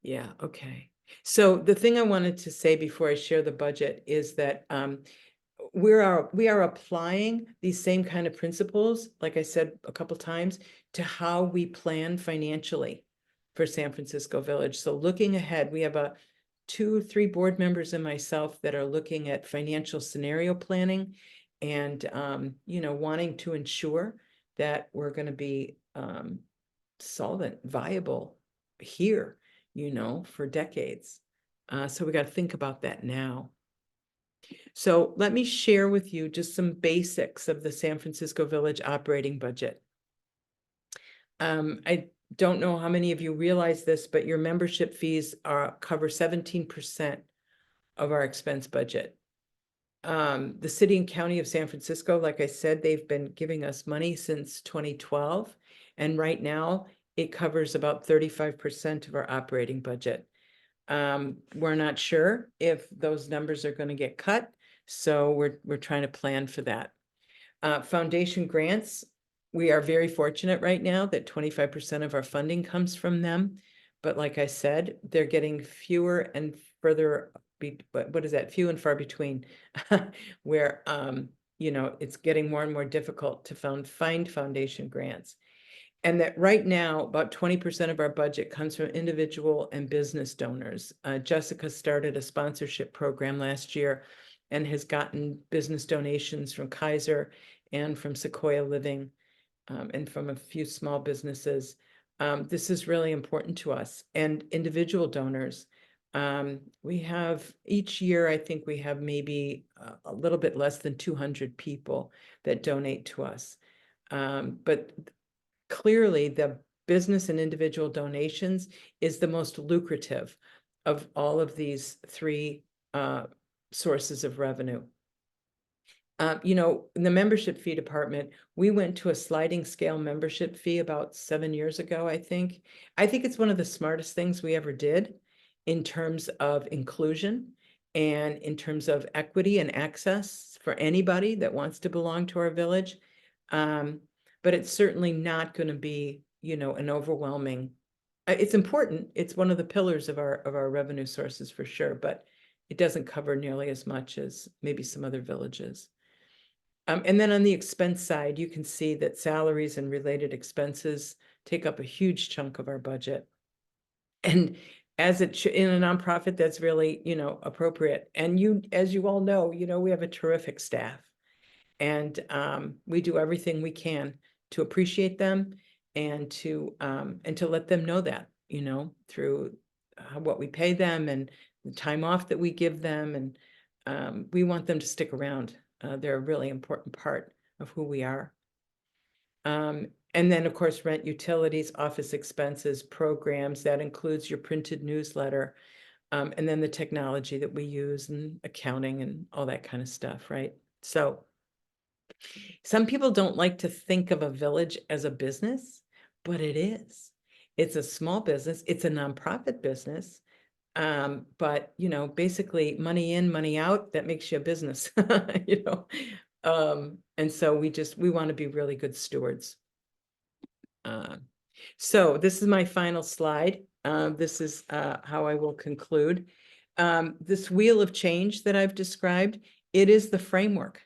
Yeah, okay. So the thing I wanted to say before I share the budget is that we are applying these same kind of principles, like I said a couple times, to how we plan financially for San Francisco Village. So looking ahead, we have 2-3 board members and myself that are looking at financial scenario planning and wanting to ensure that we're going to be solvent, viable here, for decades. So we got to think about that now. So let me share with you just some basics of the San Francisco Village operating budget. I don't know how many of you realize this, but your membership fees cover 17% of our expense budget. The city and county of San Francisco, like I said, they've been giving us money since 2012. And right now it covers about 35% of our operating budget. We're not sure if those numbers are going to get cut, so we're trying to plan for that. Foundation grants, we are very fortunate right now that 25% of our funding comes from them. But like I said, they're getting fewer and further, what is that? Few and far between, where, it's getting more and more difficult to find foundation grants. And that right now, about 20% of our budget comes from individual and business donors. Jessica started a sponsorship program last year and has gotten business donations from Kaiser and from Sequoia Living, and from a few small businesses. This is really important to us, and individual donors. We have each year, I think we have maybe a little bit less than 200 people that donate to us. But clearly, the business and individual donations is the most lucrative of all of these three sources of revenue. In the membership fee department, we went to a sliding scale membership fee about 7 years ago, I think. I think it's one of the smartest things we ever did in terms of inclusion and in terms of equity and access for anybody that wants to belong to our village. But it's certainly not going to be, an overwhelming. It's important. It's one of the pillars of our revenue sources for sure, but it doesn't cover nearly as much as maybe some other villages. And then on the expense side, you can see that salaries and related expenses take up a huge chunk of our budget. And as in a nonprofit, that's really, appropriate. And as you all know, we have a terrific staff. And we do everything we can to appreciate them and to let them know that, through what we pay them and the time off that we give them. And we want them to stick around. They're a really important part of who we are. And then, of course, rent, utilities, office expenses, programs, that includes your printed newsletter, and then the technology that we use and accounting and all that kind of stuff, right? So some people don't like to think of a village as a business, but it is. It's a small business. It's a nonprofit business. But basically money in, money out, that makes you a business, and so we want to be really good stewards. So this is my final slide. This is how I will conclude. This wheel of change that I've described, it is the framework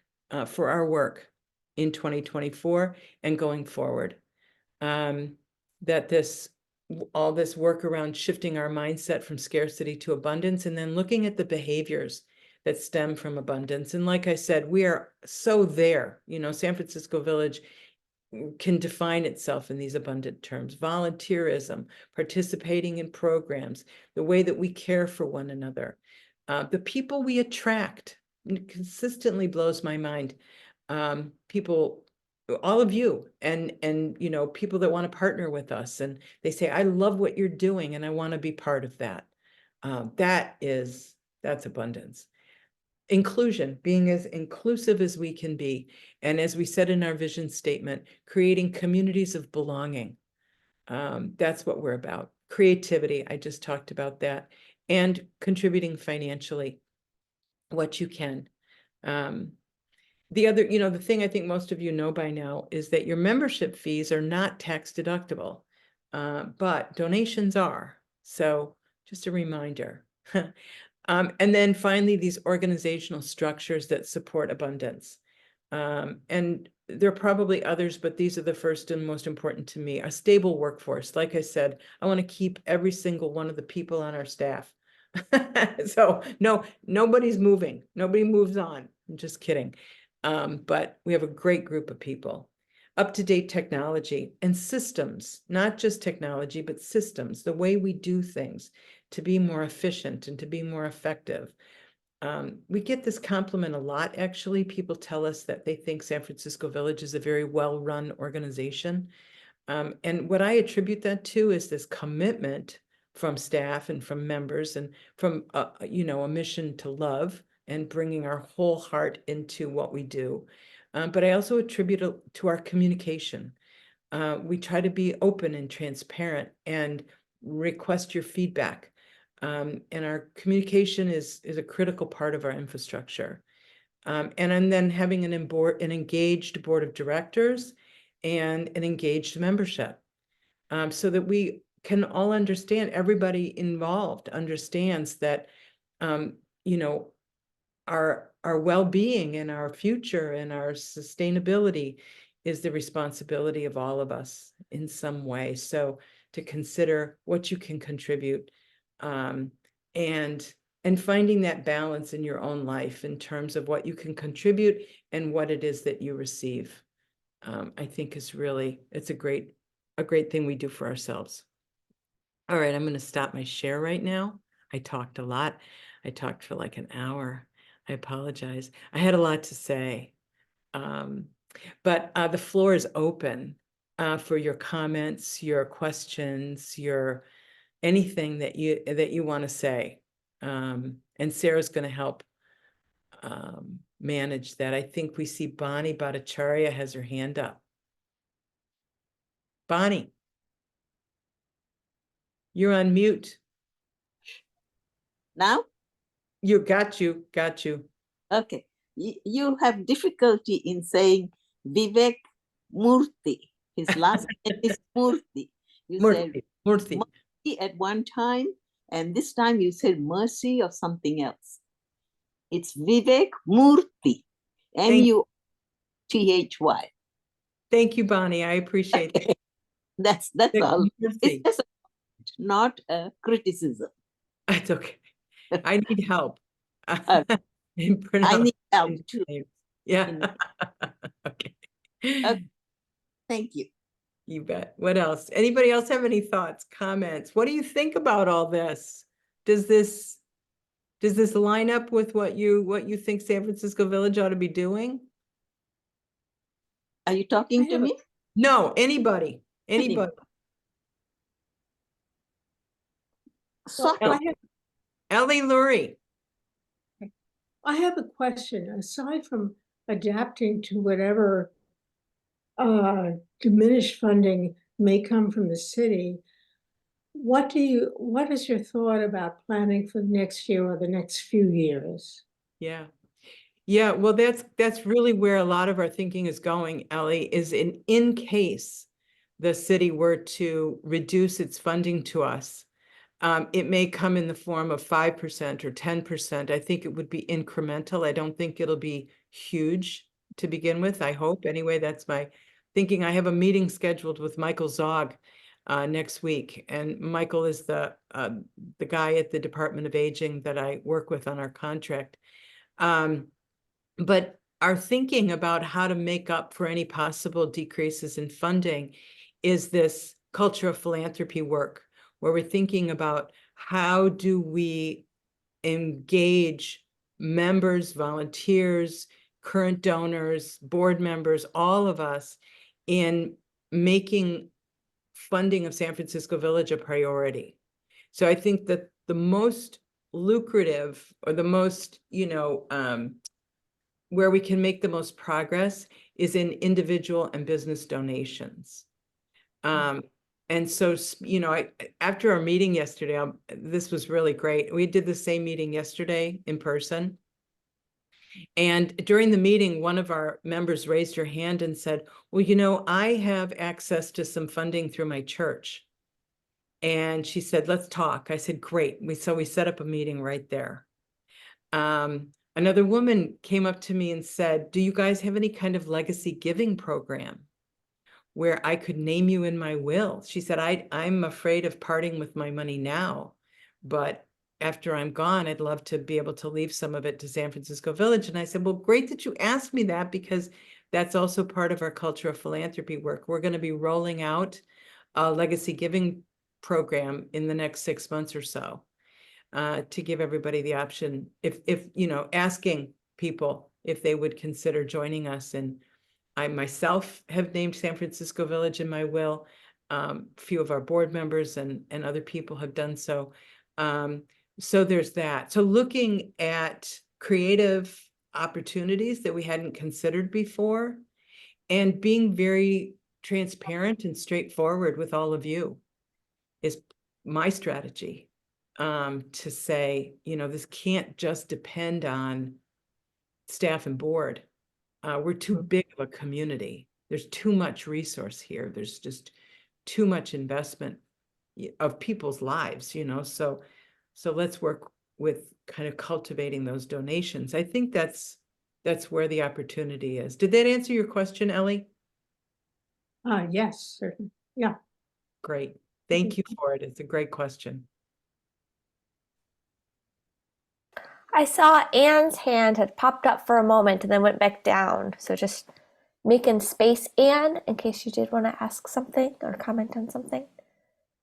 for our work in 2024 and going forward. That all this work around shifting our mindset from scarcity to abundance, and then looking at the behaviors that stem from abundance. And like I said, we are so there. San Francisco Village can define itself in these abundant terms: volunteerism, participating in programs, the way that we care for one another, the people we attract consistently blows my mind. People, all of you, and people that want to partner with us, and they say, I love what you're doing and I want to be part of that. That's abundance. Inclusion, being as inclusive as we can be. And as we said in our vision statement, creating communities of belonging. That's what we're about. Creativity, I just talked about that. And contributing financially, what you can. The other, the thing I think most of you know by now is that your membership fees are not tax deductible, but donations are. So just a reminder. And then finally, these organizational structures that support abundance. And there are probably others, but these are the first and most important to me. A stable workforce. Like I said, I want to keep every single one of the people on our staff. So no, nobody's moving. Nobody moves on. I'm just kidding. But we have a great group of people. Up-to-date technology and systems, not just technology, but systems, the way we do things to be more efficient and to be more effective. We get this compliment a lot, actually. People tell us that they think San Francisco Village is a very well-run organization. And what I attribute that to is this commitment from staff and from members and from, a mission to love and bringing our whole heart into what we do. But I also attribute it to our communication. We try to be open and transparent and request your feedback. And our communication is a critical part of our infrastructure. And then having an engaged board of directors and an engaged membership, so that we can all understand, everybody involved understands that, our well-being and our future and our sustainability is the responsibility of all of us in some way. So to consider what you can contribute, and finding that balance in your own life in terms of what you can contribute and what it is that you receive, I think it's a great a great thing we do for ourselves. All right, I'm going to stop my share right now. I talked a lot. I talked for like an hour. I apologize. I had a lot to say. But the floor is open for your comments, your questions, your anything that you want to say. And Sarah's going to help manage that. I think we see Bonnie Bhattacharya has her hand up. Bonnie, you're on mute. Now? Got you. Okay. You have difficulty in saying Vivek Murthy. His last name is Murthy. You said Murthy. Murthy at one time, and this time you said Mercy or something else. It's Vivek Murthy. Murthy. Thank you, Bonnie. I appreciate it. That's all. It's just not a criticism. It's okay. I need help. I need help too. Yeah. Okay. Thank you. You bet. What else? Anybody else have any thoughts, comments? What do you think about all this? Does this line up with what you think San Francisco Village ought to be doing? Are you talking to me? No, anybody. Sort of. Ellie Lurie. I have a question. Aside from adapting to whatever diminished funding may come from the city, what is your thought about planning for next year or the next few years? Yeah, well, that's really where a lot of our thinking is going, Ellie, is in case the city were to reduce its funding to us. It may come in the form of 5% or 10%. I think it would be incremental. I don't think it'll be huge to begin with. I hope. Anyway, that's my thinking. I have a meeting scheduled with Michael Zog next week, and Michael is the guy at the Department of Aging that I work with on our contract. But our thinking about how to make up for any possible decreases in funding is this culture of philanthropy work, where we're thinking about how do we engage members, volunteers, current donors, board members, all of us in making funding of San Francisco Village a priority. So I think that the most lucrative or the most, where we can make the most progress is in individual and business donations. And so, after our meeting yesterday, this was really great. We did the same meeting yesterday in person. And during the meeting, one of our members raised her hand and said, well, I have access to some funding through my church. And she said, let's talk. I said, great. So we set up a meeting right there. Another woman came up to me and said, do you guys have any kind of legacy giving program where I could name you in my will? She said, I'm afraid of parting with my money now, but after I'm gone, I'd love to be able to leave some of it to San Francisco Village. And I said, well, great that you asked me that, because that's also part of our culture of philanthropy work. We're going to be rolling out a legacy giving program in the next 6 months or so. To give everybody the option, if asking people if they would consider joining us. And I myself have named San Francisco Village in my will. A few of our board members and other people have done so. So there's that. So looking at creative opportunities that we hadn't considered before, and being very transparent and straightforward with all of you is my strategy. To say, this can't just depend on staff and board. We're too big of a community. There's too much resource here. There's just too much investment of people's lives, so let's work with kind of cultivating those donations. I think that's where the opportunity is. Did that answer your question, Ellie? Yes, certainly. Yeah. Great. Thank you for it. It's a great question. I saw Anne's hand had popped up for a moment and then went back down. So just making space, Anne, in case you did want to ask something or comment on something.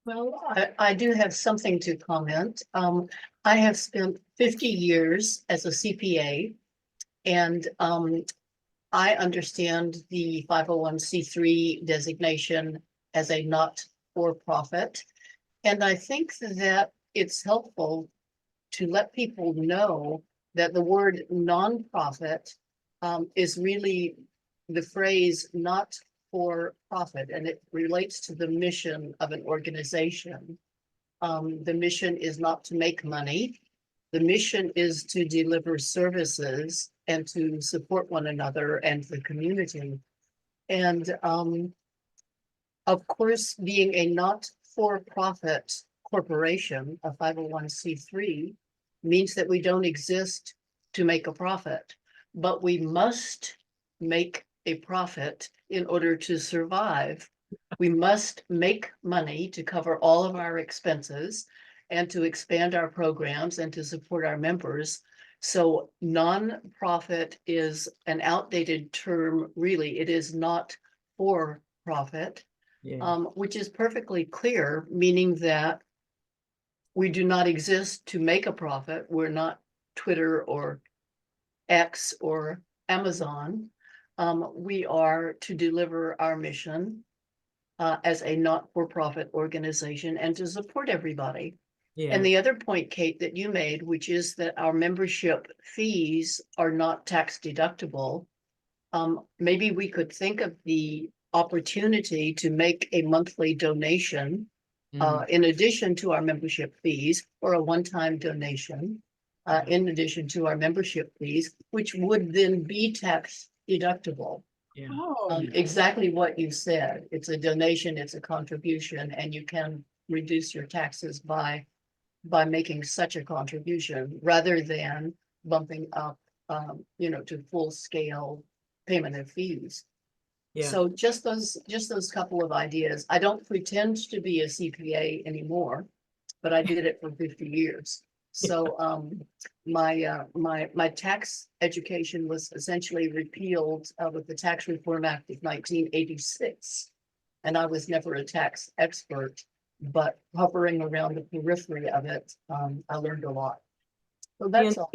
Well, I do have something to comment. I have spent 50 years as a CPA, and I understand the 501c3 designation as a not-for-profit. And I think that it's helpful to let people know that the word nonprofit is really the phrase not for profit, and it relates to the mission of an organization. The mission is not to make money. The mission is to deliver services and to support one another and the community. And of course, being a not-for-profit corporation, a 501c3, means that we don't exist to make a profit, but we must make a profit in order to survive. We must make money to cover all of our expenses and to expand our programs and to support our members. So nonprofit is an outdated term, really. It is not for profit, Yeah. which is perfectly clear, meaning that we do not exist to make a profit. We're not Twitter or X or Amazon. We are to deliver our mission as a not-for-profit organization and to support everybody. Yeah. And the other point, Kate, that you made, which is that our membership fees are not tax deductible. Maybe we could think of the opportunity to make a monthly donation in addition to our membership fees, or a one-time donation in addition to our membership fees, which would then be tax deductible. Yeah. Oh, Exactly what you said. It's a donation, it's a contribution, and you can reduce your taxes by making such a contribution rather than bumping up, to full scale payment of fees. Yeah. So just those couple of ideas. I don't pretend to be a CPA anymore, but I did it for 50 years. So my tax education was essentially repealed with the Tax Reform Act of 1986. And I was never a tax expert, but hovering around the periphery of it, I learned a lot. So that's all.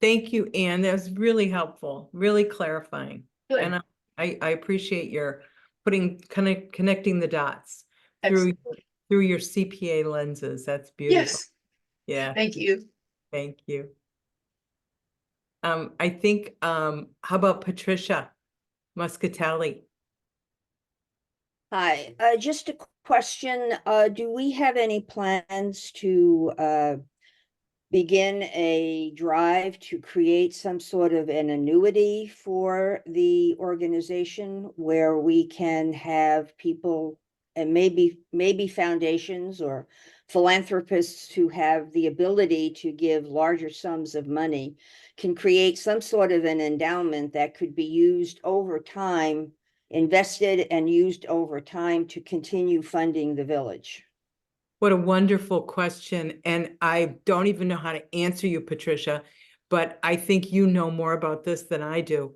Thank you, Anne. That was really helpful, really clarifying. Good. And I appreciate your connecting the dots through your CPA lenses. That's beautiful. Yes, Yeah, thank you. thank you. I think, how about Patricia Muscatelli? Hi, just a question. Do we have any plans to begin a drive to create some sort of an annuity for the organization where we can have people and maybe foundations or philanthropists who have the ability to give larger sums of money can create some sort of an endowment that could be used over time, invested and used over time to continue funding the village? What a wonderful question. And I don't even know how to answer you, Patricia, but I think you know more about this than I do.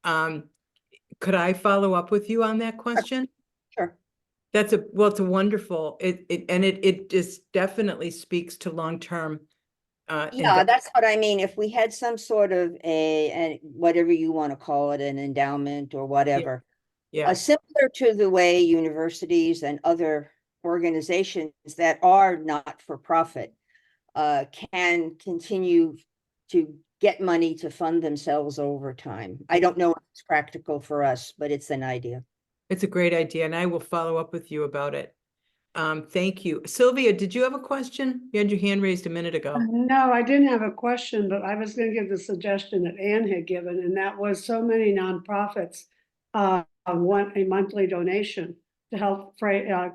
Could I follow up with you on that question? Sure. It's a wonderful, it just definitely speaks to long-term. Yeah, that's what I mean. If we had some sort of a whatever you want to call it, an endowment or whatever, Yeah, similar to the way universities and other organizations that are not for profit can continue to get money to fund themselves over time. I don't know if it's practical for us, but it's an idea. it's a great idea, and I will follow up with you about it. Thank you. Sylvia, did you have a question? You had your hand raised a minute ago. No, I didn't have a question, but I was going to give the suggestion that Anne had given, and that was so many nonprofits want a monthly donation to help deal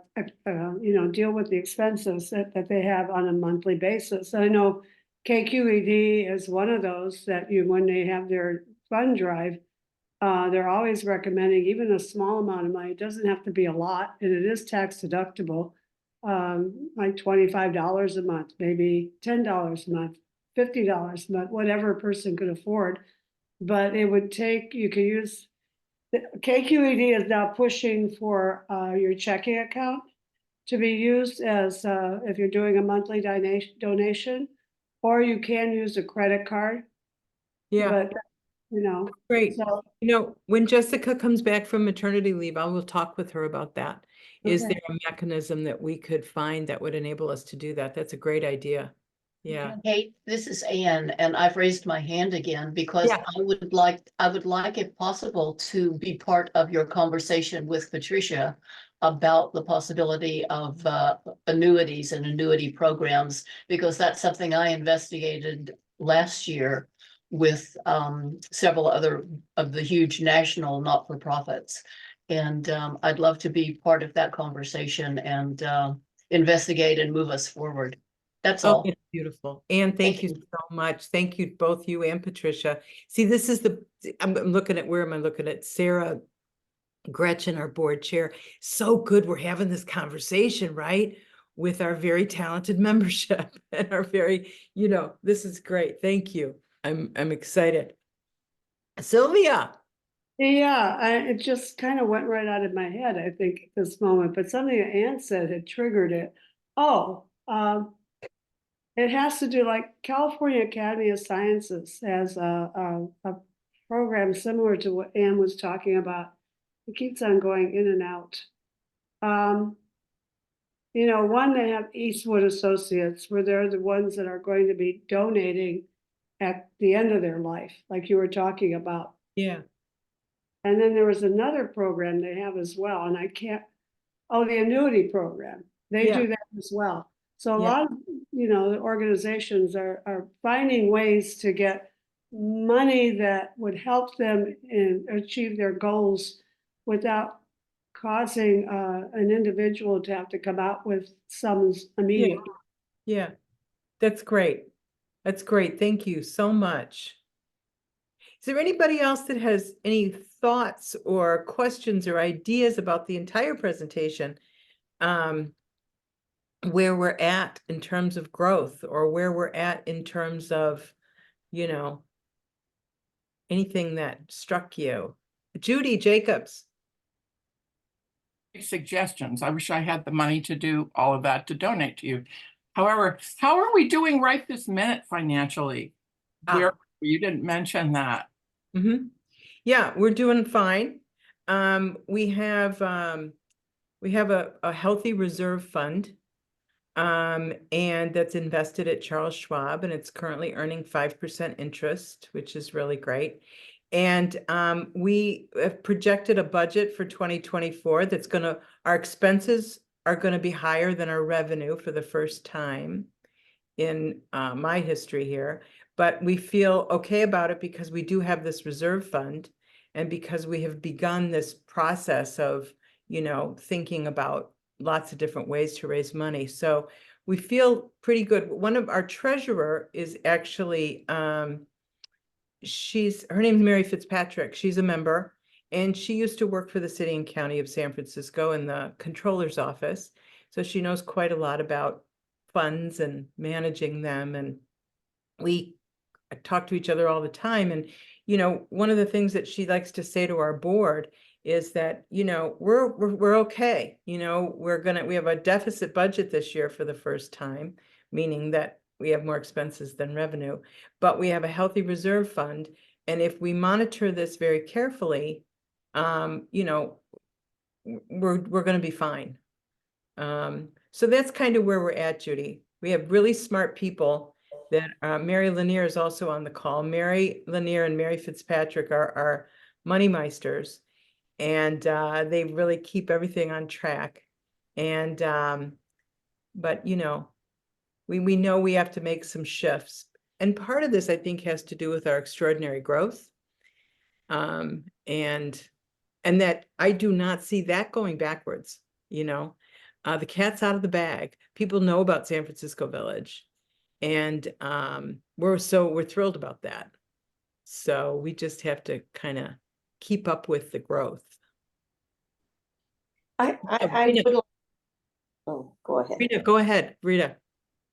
with the expenses that they have on a monthly basis. I know KQED is one of those that when they have their fund drive, they're always recommending even a small amount of money. It doesn't have to be a lot, and it is tax deductible. Like $25 a month, maybe $10 a month, $50 a month, whatever a person could afford. But it would take, you could use KQED is now pushing for your checking account to be used as, if you're doing a monthly donation, or you can use a credit card, Yeah, but, you know, great. so, You know, when Jessica comes back from maternity leave, I will talk with her about that. Is Okay. there a mechanism that we could find that would enable us to do that? That's a great idea. Yeah. Hey, this is Anne, and I've raised my hand again because Yeah. I would like, if possible, to be part of your conversation with Patricia about the possibility of annuities and annuity programs, because that's something I investigated last year with several other of the huge national not-for-profits. And I'd love to be part of that conversation and investigate and move us forward. That's Oh, all. it's beautiful. And thank Thank you you. so much. Thank you, both you and Patricia. See, this is I'm looking at, where am I looking at? Sarah Gretchen, our board chair. So good we're having this conversation, right? With our very talented membership and our very, this is great. Thank you. I'm excited. Sylvia. yeah, it just kind of went right out of my head, I think, at this moment, but something that Ann said had triggered it. Oh, it has to do, like, California Academy of Sciences has a program similar to what Ann was talking about. It keeps on going in and out. You know, one, they have Eastwood Associates, where they're the ones that are going to be donating at the end of their life, like you were talking about. Yeah. And then there was another program they have as well, and I can't, oh, the annuity program. They Yeah. do that as well. So a Yeah. lot of, the organizations are finding ways to get money that would help them achieve their goals without causing an individual to have to come out with sums immediately. Yeah. That's great. That's great. Thank you so much. Is there anybody else that has any thoughts or questions or ideas about the entire presentation? Where we're at in terms of growth, or where we're at in terms of, anything that struck you? Judy Jacobs. Suggestions. I wish I had the money to do all of that to donate to you. However, how are we doing right this minute financially? Where you didn't mention that. Yeah, we're doing fine. We have a healthy reserve fund, and that's invested at Charles Schwab, and it's currently earning 5% interest, which is really great. And we have projected a budget for 2024 that's our expenses are gonna be higher than our revenue for the first time in my history here. But we feel okay about it because we do have this reserve fund, and because we have begun this process of, thinking about lots of different ways to raise money. So we feel pretty good. One of our treasurer is actually, her name is Mary Fitzpatrick. She's a member, and she used to work for the city and county of San Francisco in the controller's office. So she knows quite a lot about funds and managing them. And we talk to each other all the time. And, one of the things that she likes to say to our board is that, we're okay. We have a deficit budget this year for the first time, meaning that we have more expenses than revenue, but we have a healthy reserve fund. And if we monitor this very carefully, we're going to be fine. So that's kind of where we're at, Judy. We have really smart people that Mary Lanier is also on the call. Mary Lanier and Mary Fitzpatrick are our money meisters, and they really keep everything on track. And but we know we have to make some shifts, and part of this, I think, has to do with our extraordinary growth, and that I do not see that going backwards. The cat's out of the bag. People know about San Francisco Village, and we're thrilled about that. So we just have to kind of keep up with the growth. I Rita. would like, oh, go ahead. Rita, go ahead, Rita.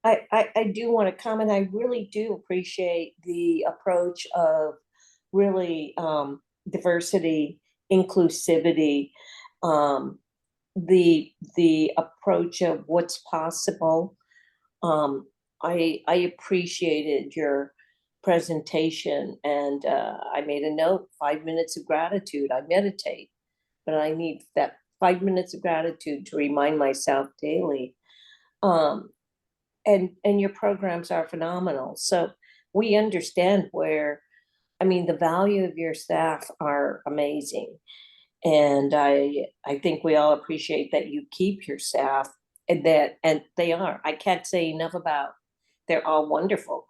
I do want to comment. I really do appreciate the approach of really diversity inclusivity, the approach of what's possible. I appreciated your presentation, and I made a note, 5 minutes of gratitude. I meditate, but I need that 5 minutes of gratitude to remind myself daily. And your programs are phenomenal. So we understand where, I mean, the value of your staff are amazing. And I think we all appreciate that you keep your staff, and they are. I can't say enough about, they're all wonderful.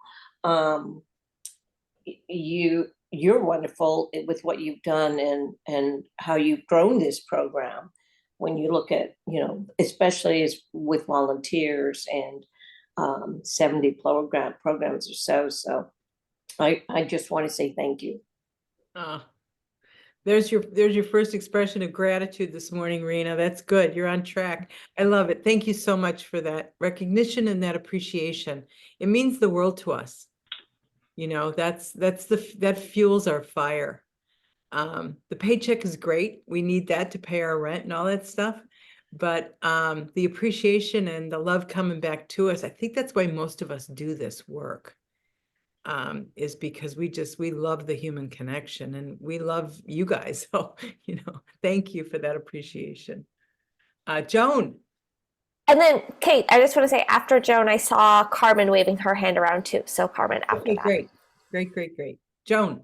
You're wonderful with what you've done and how you've grown this program. When you look at, especially as with volunteers and 70 programs or so. So I just want to say thank you. There's your first expression of gratitude this morning, Rena. That's good. You're on track. I love it. Thank you so much for that recognition and that appreciation. It means the world to us. That fuels our fire. The paycheck is great. We need that to pay our rent and all that stuff. But the appreciation and the love coming back to us, I think that's why most of us do this work. Is because we love the human connection, and we love you guys. So, thank you for that appreciation. Joan. And then Kate, I just want to say, after Joan, I saw Carmen waving her hand around too. So Carmen after that. Great. Joan.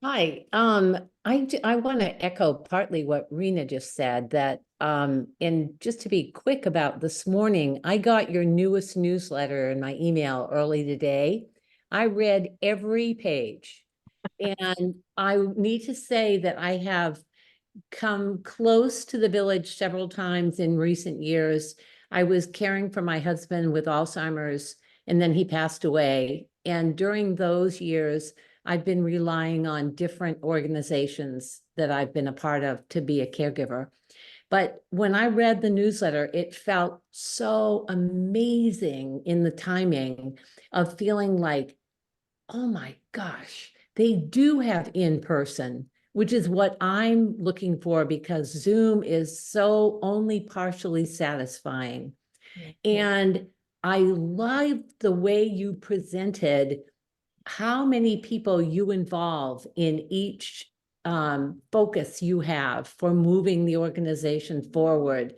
Hi. I want to echo partly what Rena just said, that and just to be quick about this morning, I got your newest newsletter in my email early today. I read every page, and I need to say that I have come close to the village several times in recent years. I was caring for my husband with Alzheimer's, and then he passed away. And during those years, I've been relying on different organizations that I've been a part of to be a caregiver. But when I read the newsletter, it felt so amazing in the timing of feeling like, oh my gosh, they do have in-person, which is what I'm looking for, because Zoom is so only partially satisfying. And I loved the way you presented how many people you involve in each focus you have for moving the organization forward,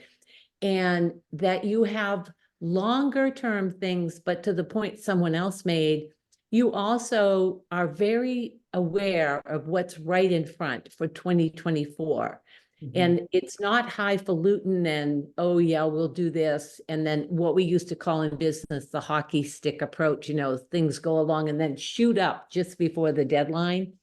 and that you have longer term things. But to the point someone else made, you also are very aware of what's right in front for 2024. And it's not highfalutin and, oh yeah, we'll do this. And then what we used to call in business, the hockey stick approach, things go along and then shoot up just before the deadline.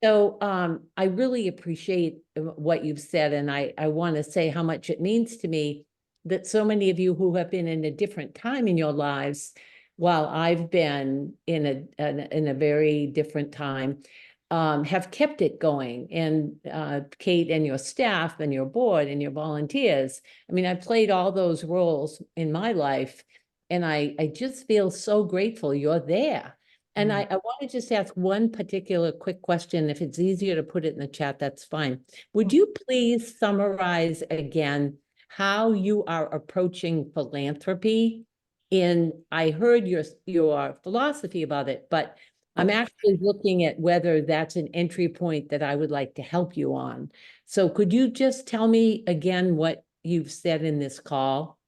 So I really appreciate what you've said. And I want to say how much it means to me that so many of you who have been in a different time in your lives, while I've been in a very different time, have kept it going. And Kate and your staff and your board and your volunteers, I mean, I played all those roles in my life, and I just feel so grateful you're there. And I want to just ask one particular quick question. If it's easier to put it in the chat, that's fine. Would you please summarize again how you are approaching philanthropy? I heard your philosophy about it, but I'm actually looking at whether that's an entry point that I would like to help you on. So could you just tell me again what you've said in this call?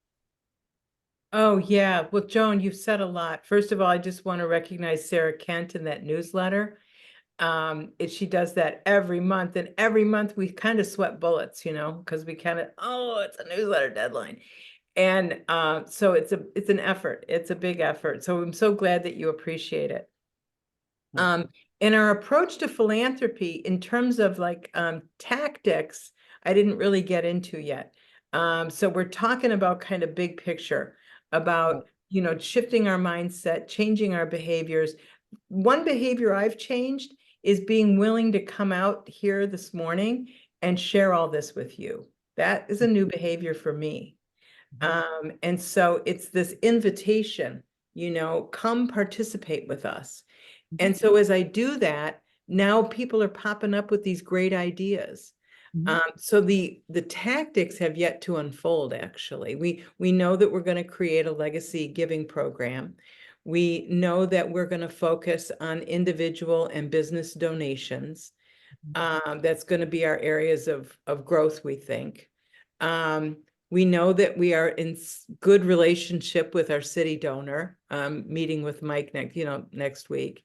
Oh, yeah. Well, Joan, you've said a lot. First of all, I just want to recognize Sarah Kent in that newsletter. She does that every month, and every month we kind of sweat bullets, because we kind of, it's a newsletter deadline. And so it's an effort. It's a big effort. So I'm so glad that you appreciate it. In our approach to philanthropy, in terms of tactics, I didn't really get into yet. So we're talking about kind of big picture about, shifting our mindset, changing our behaviors. One behavior I've changed is being willing to come out here this morning and share all this with you. That is a new behavior for me. And so it's this invitation, come participate with us. And so as I do that, now people are popping up with these great ideas. So the tactics have yet to unfold, actually. We know that we're going to create a legacy giving program. We know that we're going to focus on individual and business donations. That's going to be our areas of growth, we think. We know that we are in good relationship with our city donor, meeting with Mike next week.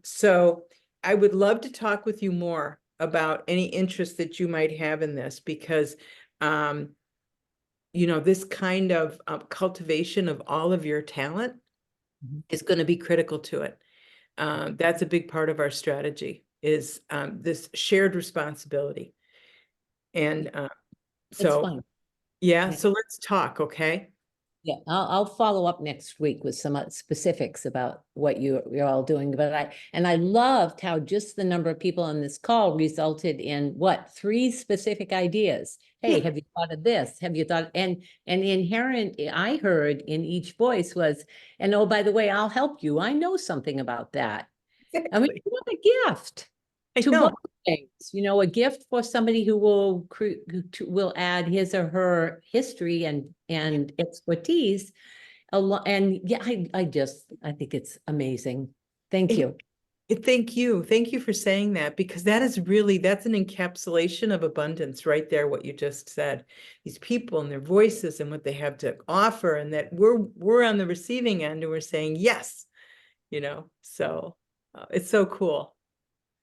So I would love to talk with you more about any interest that you might have in this, because this kind of cultivation of all of your talent is going to be critical to it. That's a big part of our strategy, is this shared responsibility. And so, fine. yeah, Yeah. so let's talk, okay? Yeah, I'll follow up next week with some specifics about what you're all doing. But I loved how just the number of people on this call resulted in 3 specific ideas. Hey, have you thought of this? Have you thought? And inherent, I heard in each voice was, and oh, by the way, I'll help you. I know something about that. I mean, Exactly. what a gift I to know. both things. A gift for somebody who will add his or her history and expertise a lot. And yeah, I think it's amazing. Thank you. Thank you. Thank you for saying that, because that's an encapsulation of abundance right there, what you just said. These people and their voices and what they have to offer, and that we're on the receiving end and we're saying yes, so it's so cool.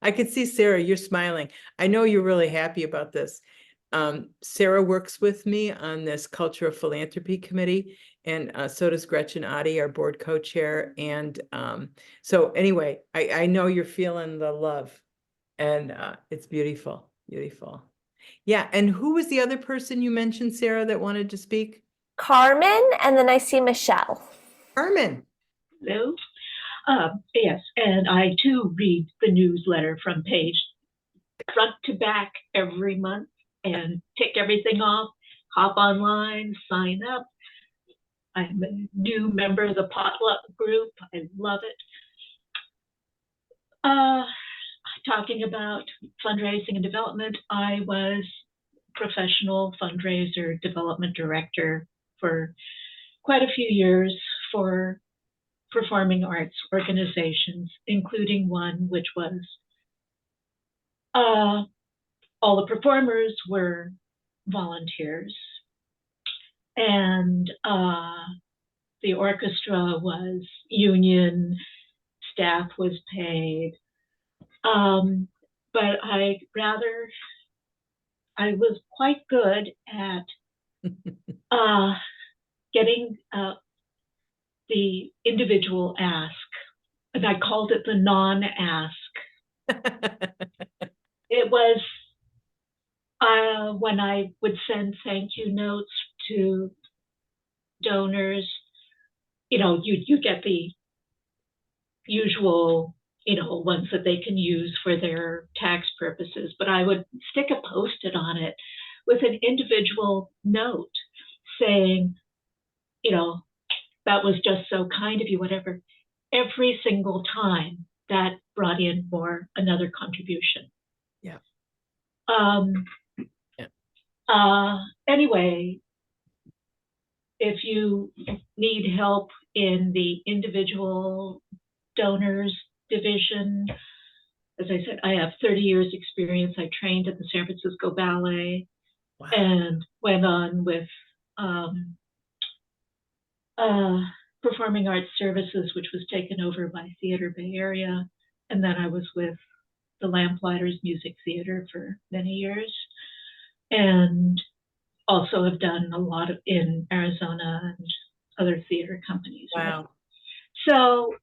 I could see, Sarah, you're smiling. I know you're really happy about this. Sarah works with me on this Culture of Philanthropy Committee, and so does Gretchen Oddie, our board co-chair. And so anyway, I know you're feeling the love, and it's beautiful, beautiful. Yeah, and who was the other person you mentioned, Sarah, that wanted to speak? Carmen, and then I see Michelle. Carmen. Hello. Yes, and I too read the newsletter from page front to back every month and tick everything off, hop online, sign up. I'm a new member of the potluck group. I love it. Talking about fundraising and development, I was professional fundraiser development director for quite a few years for performing arts organizations, including one which was all the performers were volunteers, and the orchestra was union, staff was paid, but I was quite good at getting the individual ask, and I called it the non-ask. It was when I would send thank you notes to donors, you get the usual, ones that they can use for their tax purposes, but I would stick a Post-it on it with an individual note saying, that was just so kind of you, whatever. Every single time that brought in another contribution. Yeah. Anyway, if you need help in the individual donors division, as I said, I have 30 years experience. I trained at the San Francisco Ballet. Wow. And went on with Performing Arts Services, which was taken over by Theater Bay Area. And then I was with the Lamplighters Music Theater for many years. And also have done a lot in Arizona and other theater companies. Wow. Right? So,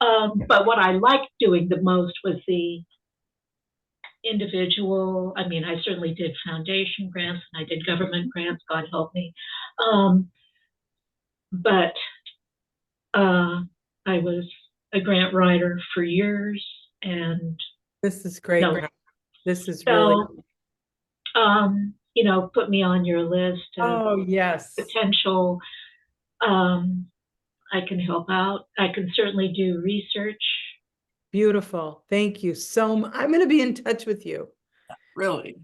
but what I liked doing the most was the individual. I mean, I certainly did foundation grants and I did government grants, God help me. But I was a grant writer for years, and this is great. This is really, put me on your list of yes, potential. I can help out. I can certainly do research Beautiful. Thank you so much. I'm going to be in touch with you. Really.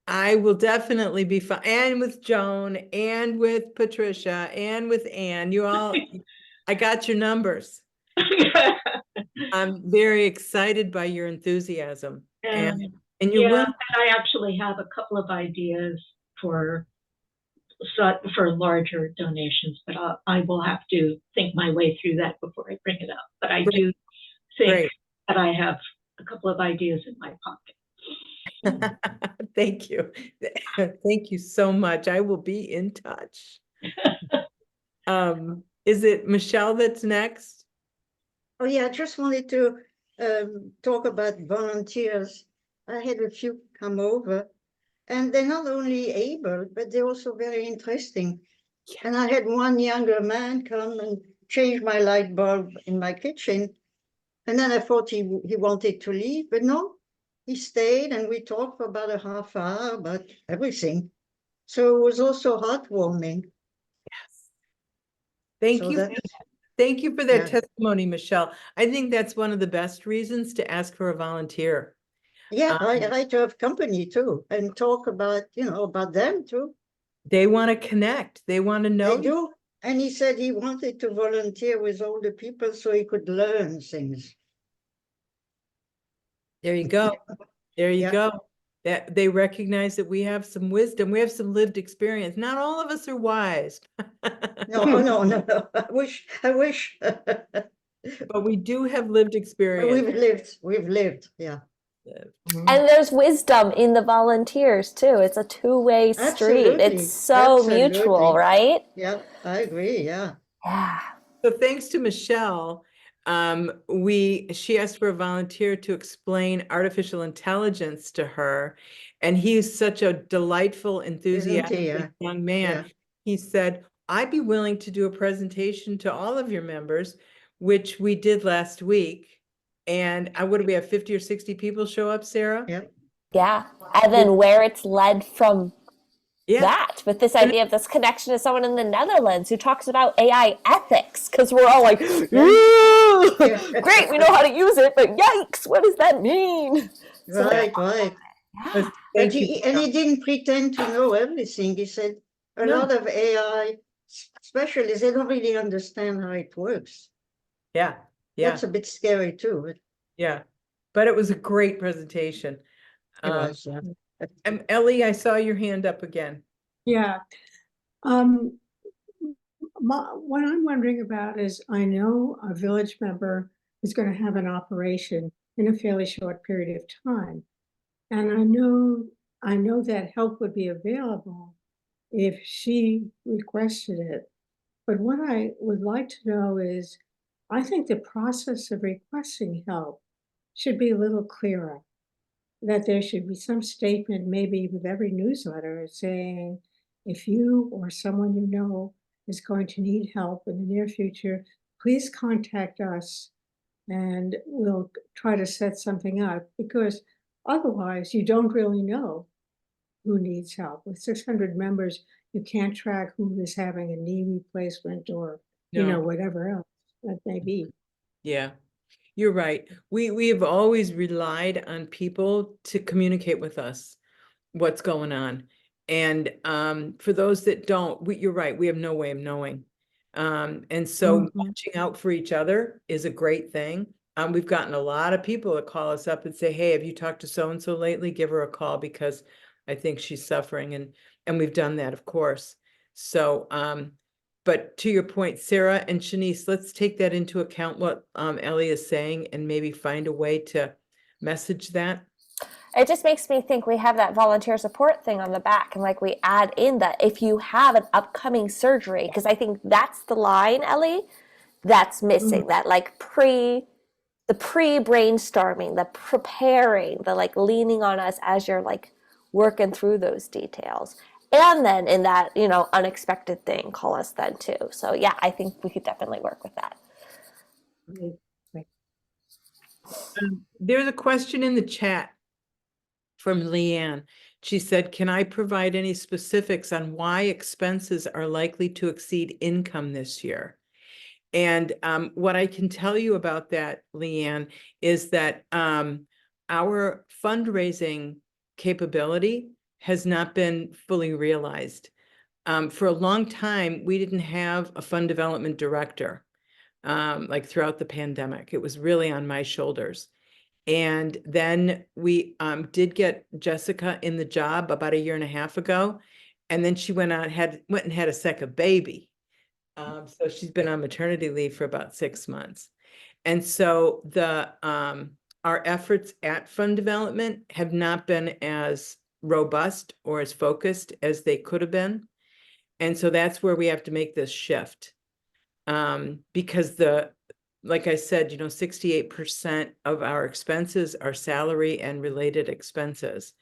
I will definitely be fine. And with Joan and with Patricia and with Anne, you all, I got your numbers. I'm very excited by your enthusiasm and your Yeah, will. and I actually have a couple of ideas for larger donations, but I will have to think my way through that before I bring it up. But I Great. do think Great. that I have a couple of ideas in my pocket. Thank you. Thank you so much. I will be in touch. Is it Michelle that's next? Oh, yeah, I just wanted to talk about volunteers. I had a few come over, and they're not only able, but they're also very interesting. Yeah. And I had one younger man come and change my light bulb in my kitchen. And then I thought he wanted to leave, but no, he stayed and we talked for about a half hour about everything. So it was also heartwarming. Yes. Thank So you. that, Thank you for that yeah. testimony, Michelle. I think that's one of the best reasons to ask for a volunteer. Yeah, I like to have company too and talk about, about them too. They want to connect. They want to know They you. do. And he said he wanted to volunteer with older people so he could learn things. There you go. There you Yeah. go. That they recognize that we have some wisdom. We have some lived experience. Not all of us are wise. No. I wish. But we do have lived experience. We've lived. Yeah. And there's wisdom in the volunteers too. It's a two-way street. Absolutely. It's so Absolutely. mutual, right? Yeah, I agree. Yeah. Yeah. So thanks to Michelle, she asked for a volunteer to explain artificial intelligence to her. And he's such a delightful, enthusiastic Yeah. young man. Yeah. He said, I'd be willing to do a presentation to all of your members, which we did last week. And what do we have, 50 or 60 people show up, Sarah? Yeah. Yeah. And then where it's led from Yeah. that, with this idea of this connection to someone in the Netherlands who talks about AI ethics, because we're all like, great, we know how to use it, but yikes, what does that mean? Right. Yeah. But he didn't pretend to know everything. He said a lot of AI specialists, they don't really understand how it works. Yeah. That's a bit scary too. But yeah. But it was a great presentation. it was, Ellie, I saw your hand up again. Yeah. What I'm wondering about is, I know a village member is going to have an operation in a fairly short period of time. And I know that help would be available if she requested it. But what I would like to know is, I think the process of requesting help should be a little clearer. That there should be some statement, maybe with every newsletter, saying, if you or someone you know is going to need help in the near future, please contact us and we'll try to set something up, because otherwise you don't really know who needs help. With 600 members, you can't track who is having a knee replacement or, whatever else that may be. Yeah, you're right. We have always relied on people to communicate with us what's going on. And for those that don't, you're right, we have no way of knowing. And so watching out for each other is a great thing. We've gotten a lot of people that call us up and say, hey, have you talked to so-and-so lately? Give her a call because I think she's suffering. And we've done that, of course. So, but to your point, Sarah and Shanice, let's take that into account, what Ellie is saying, and maybe find a way to message that. It just makes me think we have that volunteer support thing on the back, and like we add in that if you have an upcoming surgery, because I think that's the line, Ellie, that's missing, that like the pre-brainstorming, the preparing, the like leaning on us as you're like working through those details. And then in that, unexpected thing, call us then too. So yeah, I think we could definitely work with that. There's a question in the chat from Leanne. She said, can I provide any specifics on why expenses are likely to exceed income this year? And what I can tell you about that, Leanne, is that our fundraising capability has not been fully realized. For a long time, we didn't have a fund development director, like throughout the pandemic. It was really on my shoulders. And then we did get Jessica in the job about 1.5 years ago. And then she went and had a second baby. So she's been on maternity leave for about 6 months. And so our efforts at fund development have not been as robust or as focused as they could have been. And so that's where we have to make this shift. Because like I said, 68% of our expenses are salary and related expenses.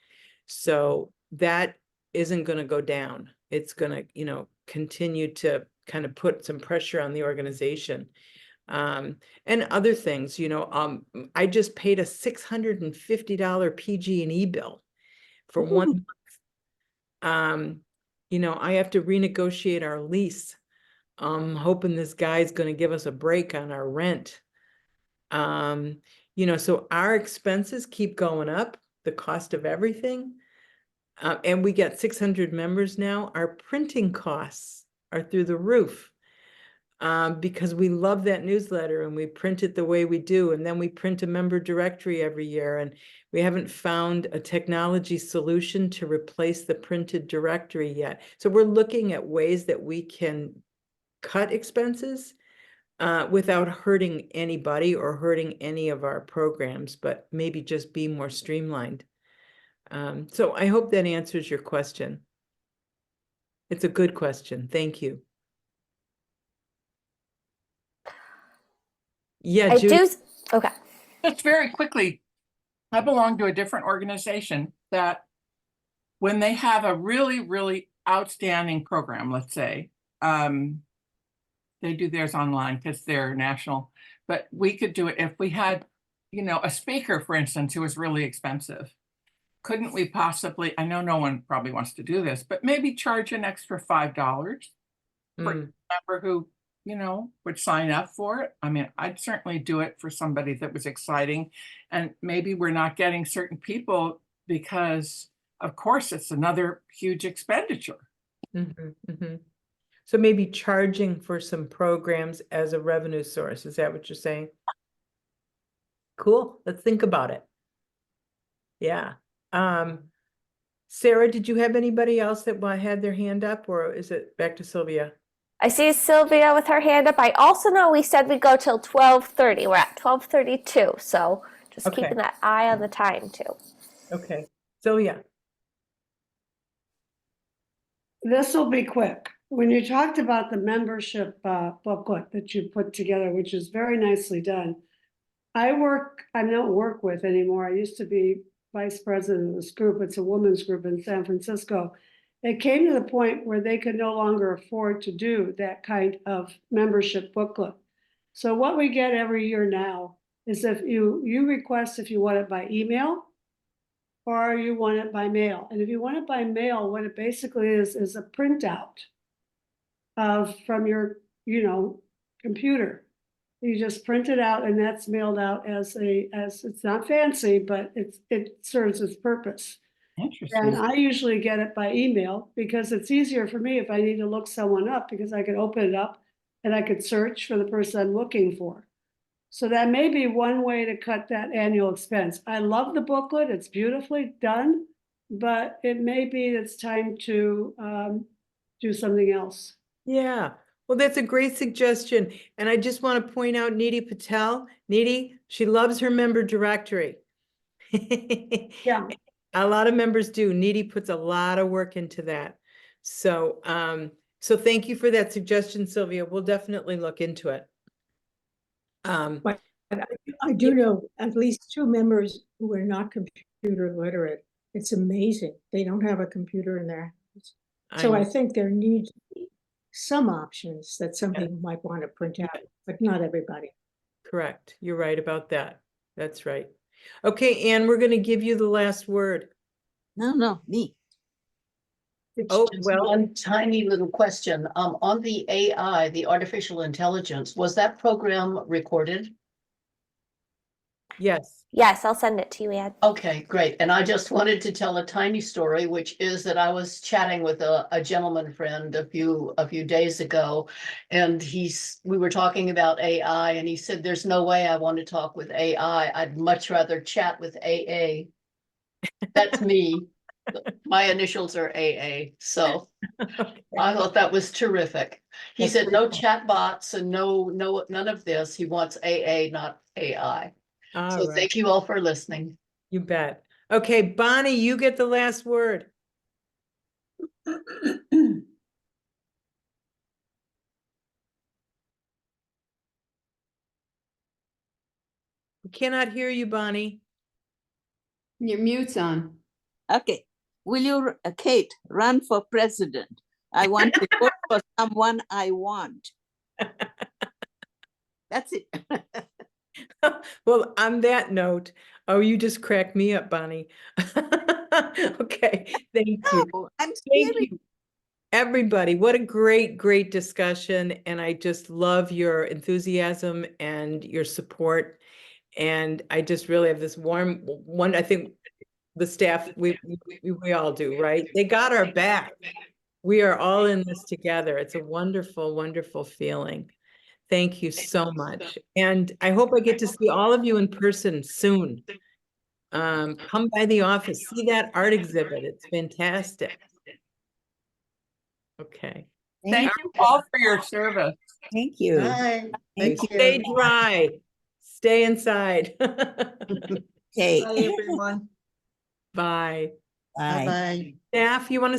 So that isn't going to go down. It's going to, continue to kind of put some pressure on the organization. And other things, I just paid a $650 PG&E bill for 1 month. I have to renegotiate our lease. Hoping this guy's going to give us a break on our rent. So our expenses keep going up, the cost of everything. And we get 600 members now. Our printing costs are through the roof. Because we love that newsletter and we print it the way we do. And then we print a member directory every year. And we haven't found a technology solution to replace the printed directory yet. So we're looking at ways that we can cut expenses without hurting anybody or hurting any of our programs, but maybe just be more streamlined. So I hope that answers your question. It's a good question. Thank you. Yeah, Okay. Just very quickly, I belong to a different organization that when they have a really, really outstanding program, let's say, they do theirs online because they're national, but we could do it if we had, a speaker, for instance, who was really expensive. Couldn't we possibly, I know no one probably wants to do this, but maybe charge an extra $5 for a member who, would sign up for it? I mean, I'd certainly do it for somebody that was exciting. And maybe we're not getting certain people because, of course, it's another huge expenditure. So maybe charging for some programs as a revenue source. Is that what you're saying? Cool. Let's think about it. Yeah. Sarah, did you have anybody else that had their hand up, or is it back to Sylvia? I see Sylvia with her hand up. I also know we said we'd go till 12:30. We're at 12:32, so just keeping that eye on the time too. Okay. Sylvia. This will be quick. When you talked about the membership booklet that you put together, which is very nicely done, I don't work with anymore. I used to be vice president of this group. It's a women's group in San Francisco. It came to the point where they could no longer afford to do that kind of membership booklet. So what we get every year now is if you request if you want it by email or you want it by mail. And if you want it by mail, what it basically is a printout from your, computer. You just print it out and that's mailed out as it's not fancy, but it serves its purpose. Interesting. And I usually get it by email because it's easier for me if I need to look someone up, because I could open it up and I could search for the person I'm looking for. So that may be one way to cut that annual expense. I love the booklet. It's beautifully done, but it may be it's time to do something else. Yeah. Well, that's a great suggestion. And I just want to point out Neeti Patel. Neeti, she loves her member directory. Yeah. A lot of members do. Neeti puts a lot of work into that. So, so thank you for that suggestion, Sylvia. We'll definitely look into it. But I do know at least 2 members who are not computer literate. It's amazing. They don't have a computer in their house. So I think there needs to be some options that some people might want to print out, but not everybody. Correct. You're right about that. That's right. Okay, Anne, we're going to give you the last word. No, me. Oh, Just well, one tiny little question. On the AI, the artificial intelligence, was that program recorded? yes. Yes, I'll send it to you, Ann. Okay, great. And I just wanted to tell a tiny story, which is that I was chatting with a gentleman friend a few days ago, and we were talking about AI, and he said, "There's no way I want to talk with AI. I'd much rather chat with AA." That's me. My initials are AA, so Okay. I thought that was terrific. He That's said no wonderful. chat bots and no none of this. He wants AA, not AI. All So right, thank you all for listening. you bet. Okay, Bonnie, you get the last word. We cannot hear you, Bonnie. Your mute's on. Okay, will you, Kate, run for president? I want to vote for someone I want. That's it. Well, on that note, oh, you just cracked me up, Bonnie. Okay, thank you. No, I'm Thank serious. you, everybody. What a great discussion. And I just love your enthusiasm and your support. And I just really have this warm one. I think the staff, we all do, right? They got our back. We are all in this together. It's a wonderful feeling. Thank you so much. And I hope I get to see all of you in person soon. Come by the office, see that art exhibit. It's fantastic. Okay. Thank you all for your service. Thank you. Bye. Thank Stay you. dry. Stay inside. Okay. Bye, everyone. Bye. Bye. Bye-bye. Staff, you want to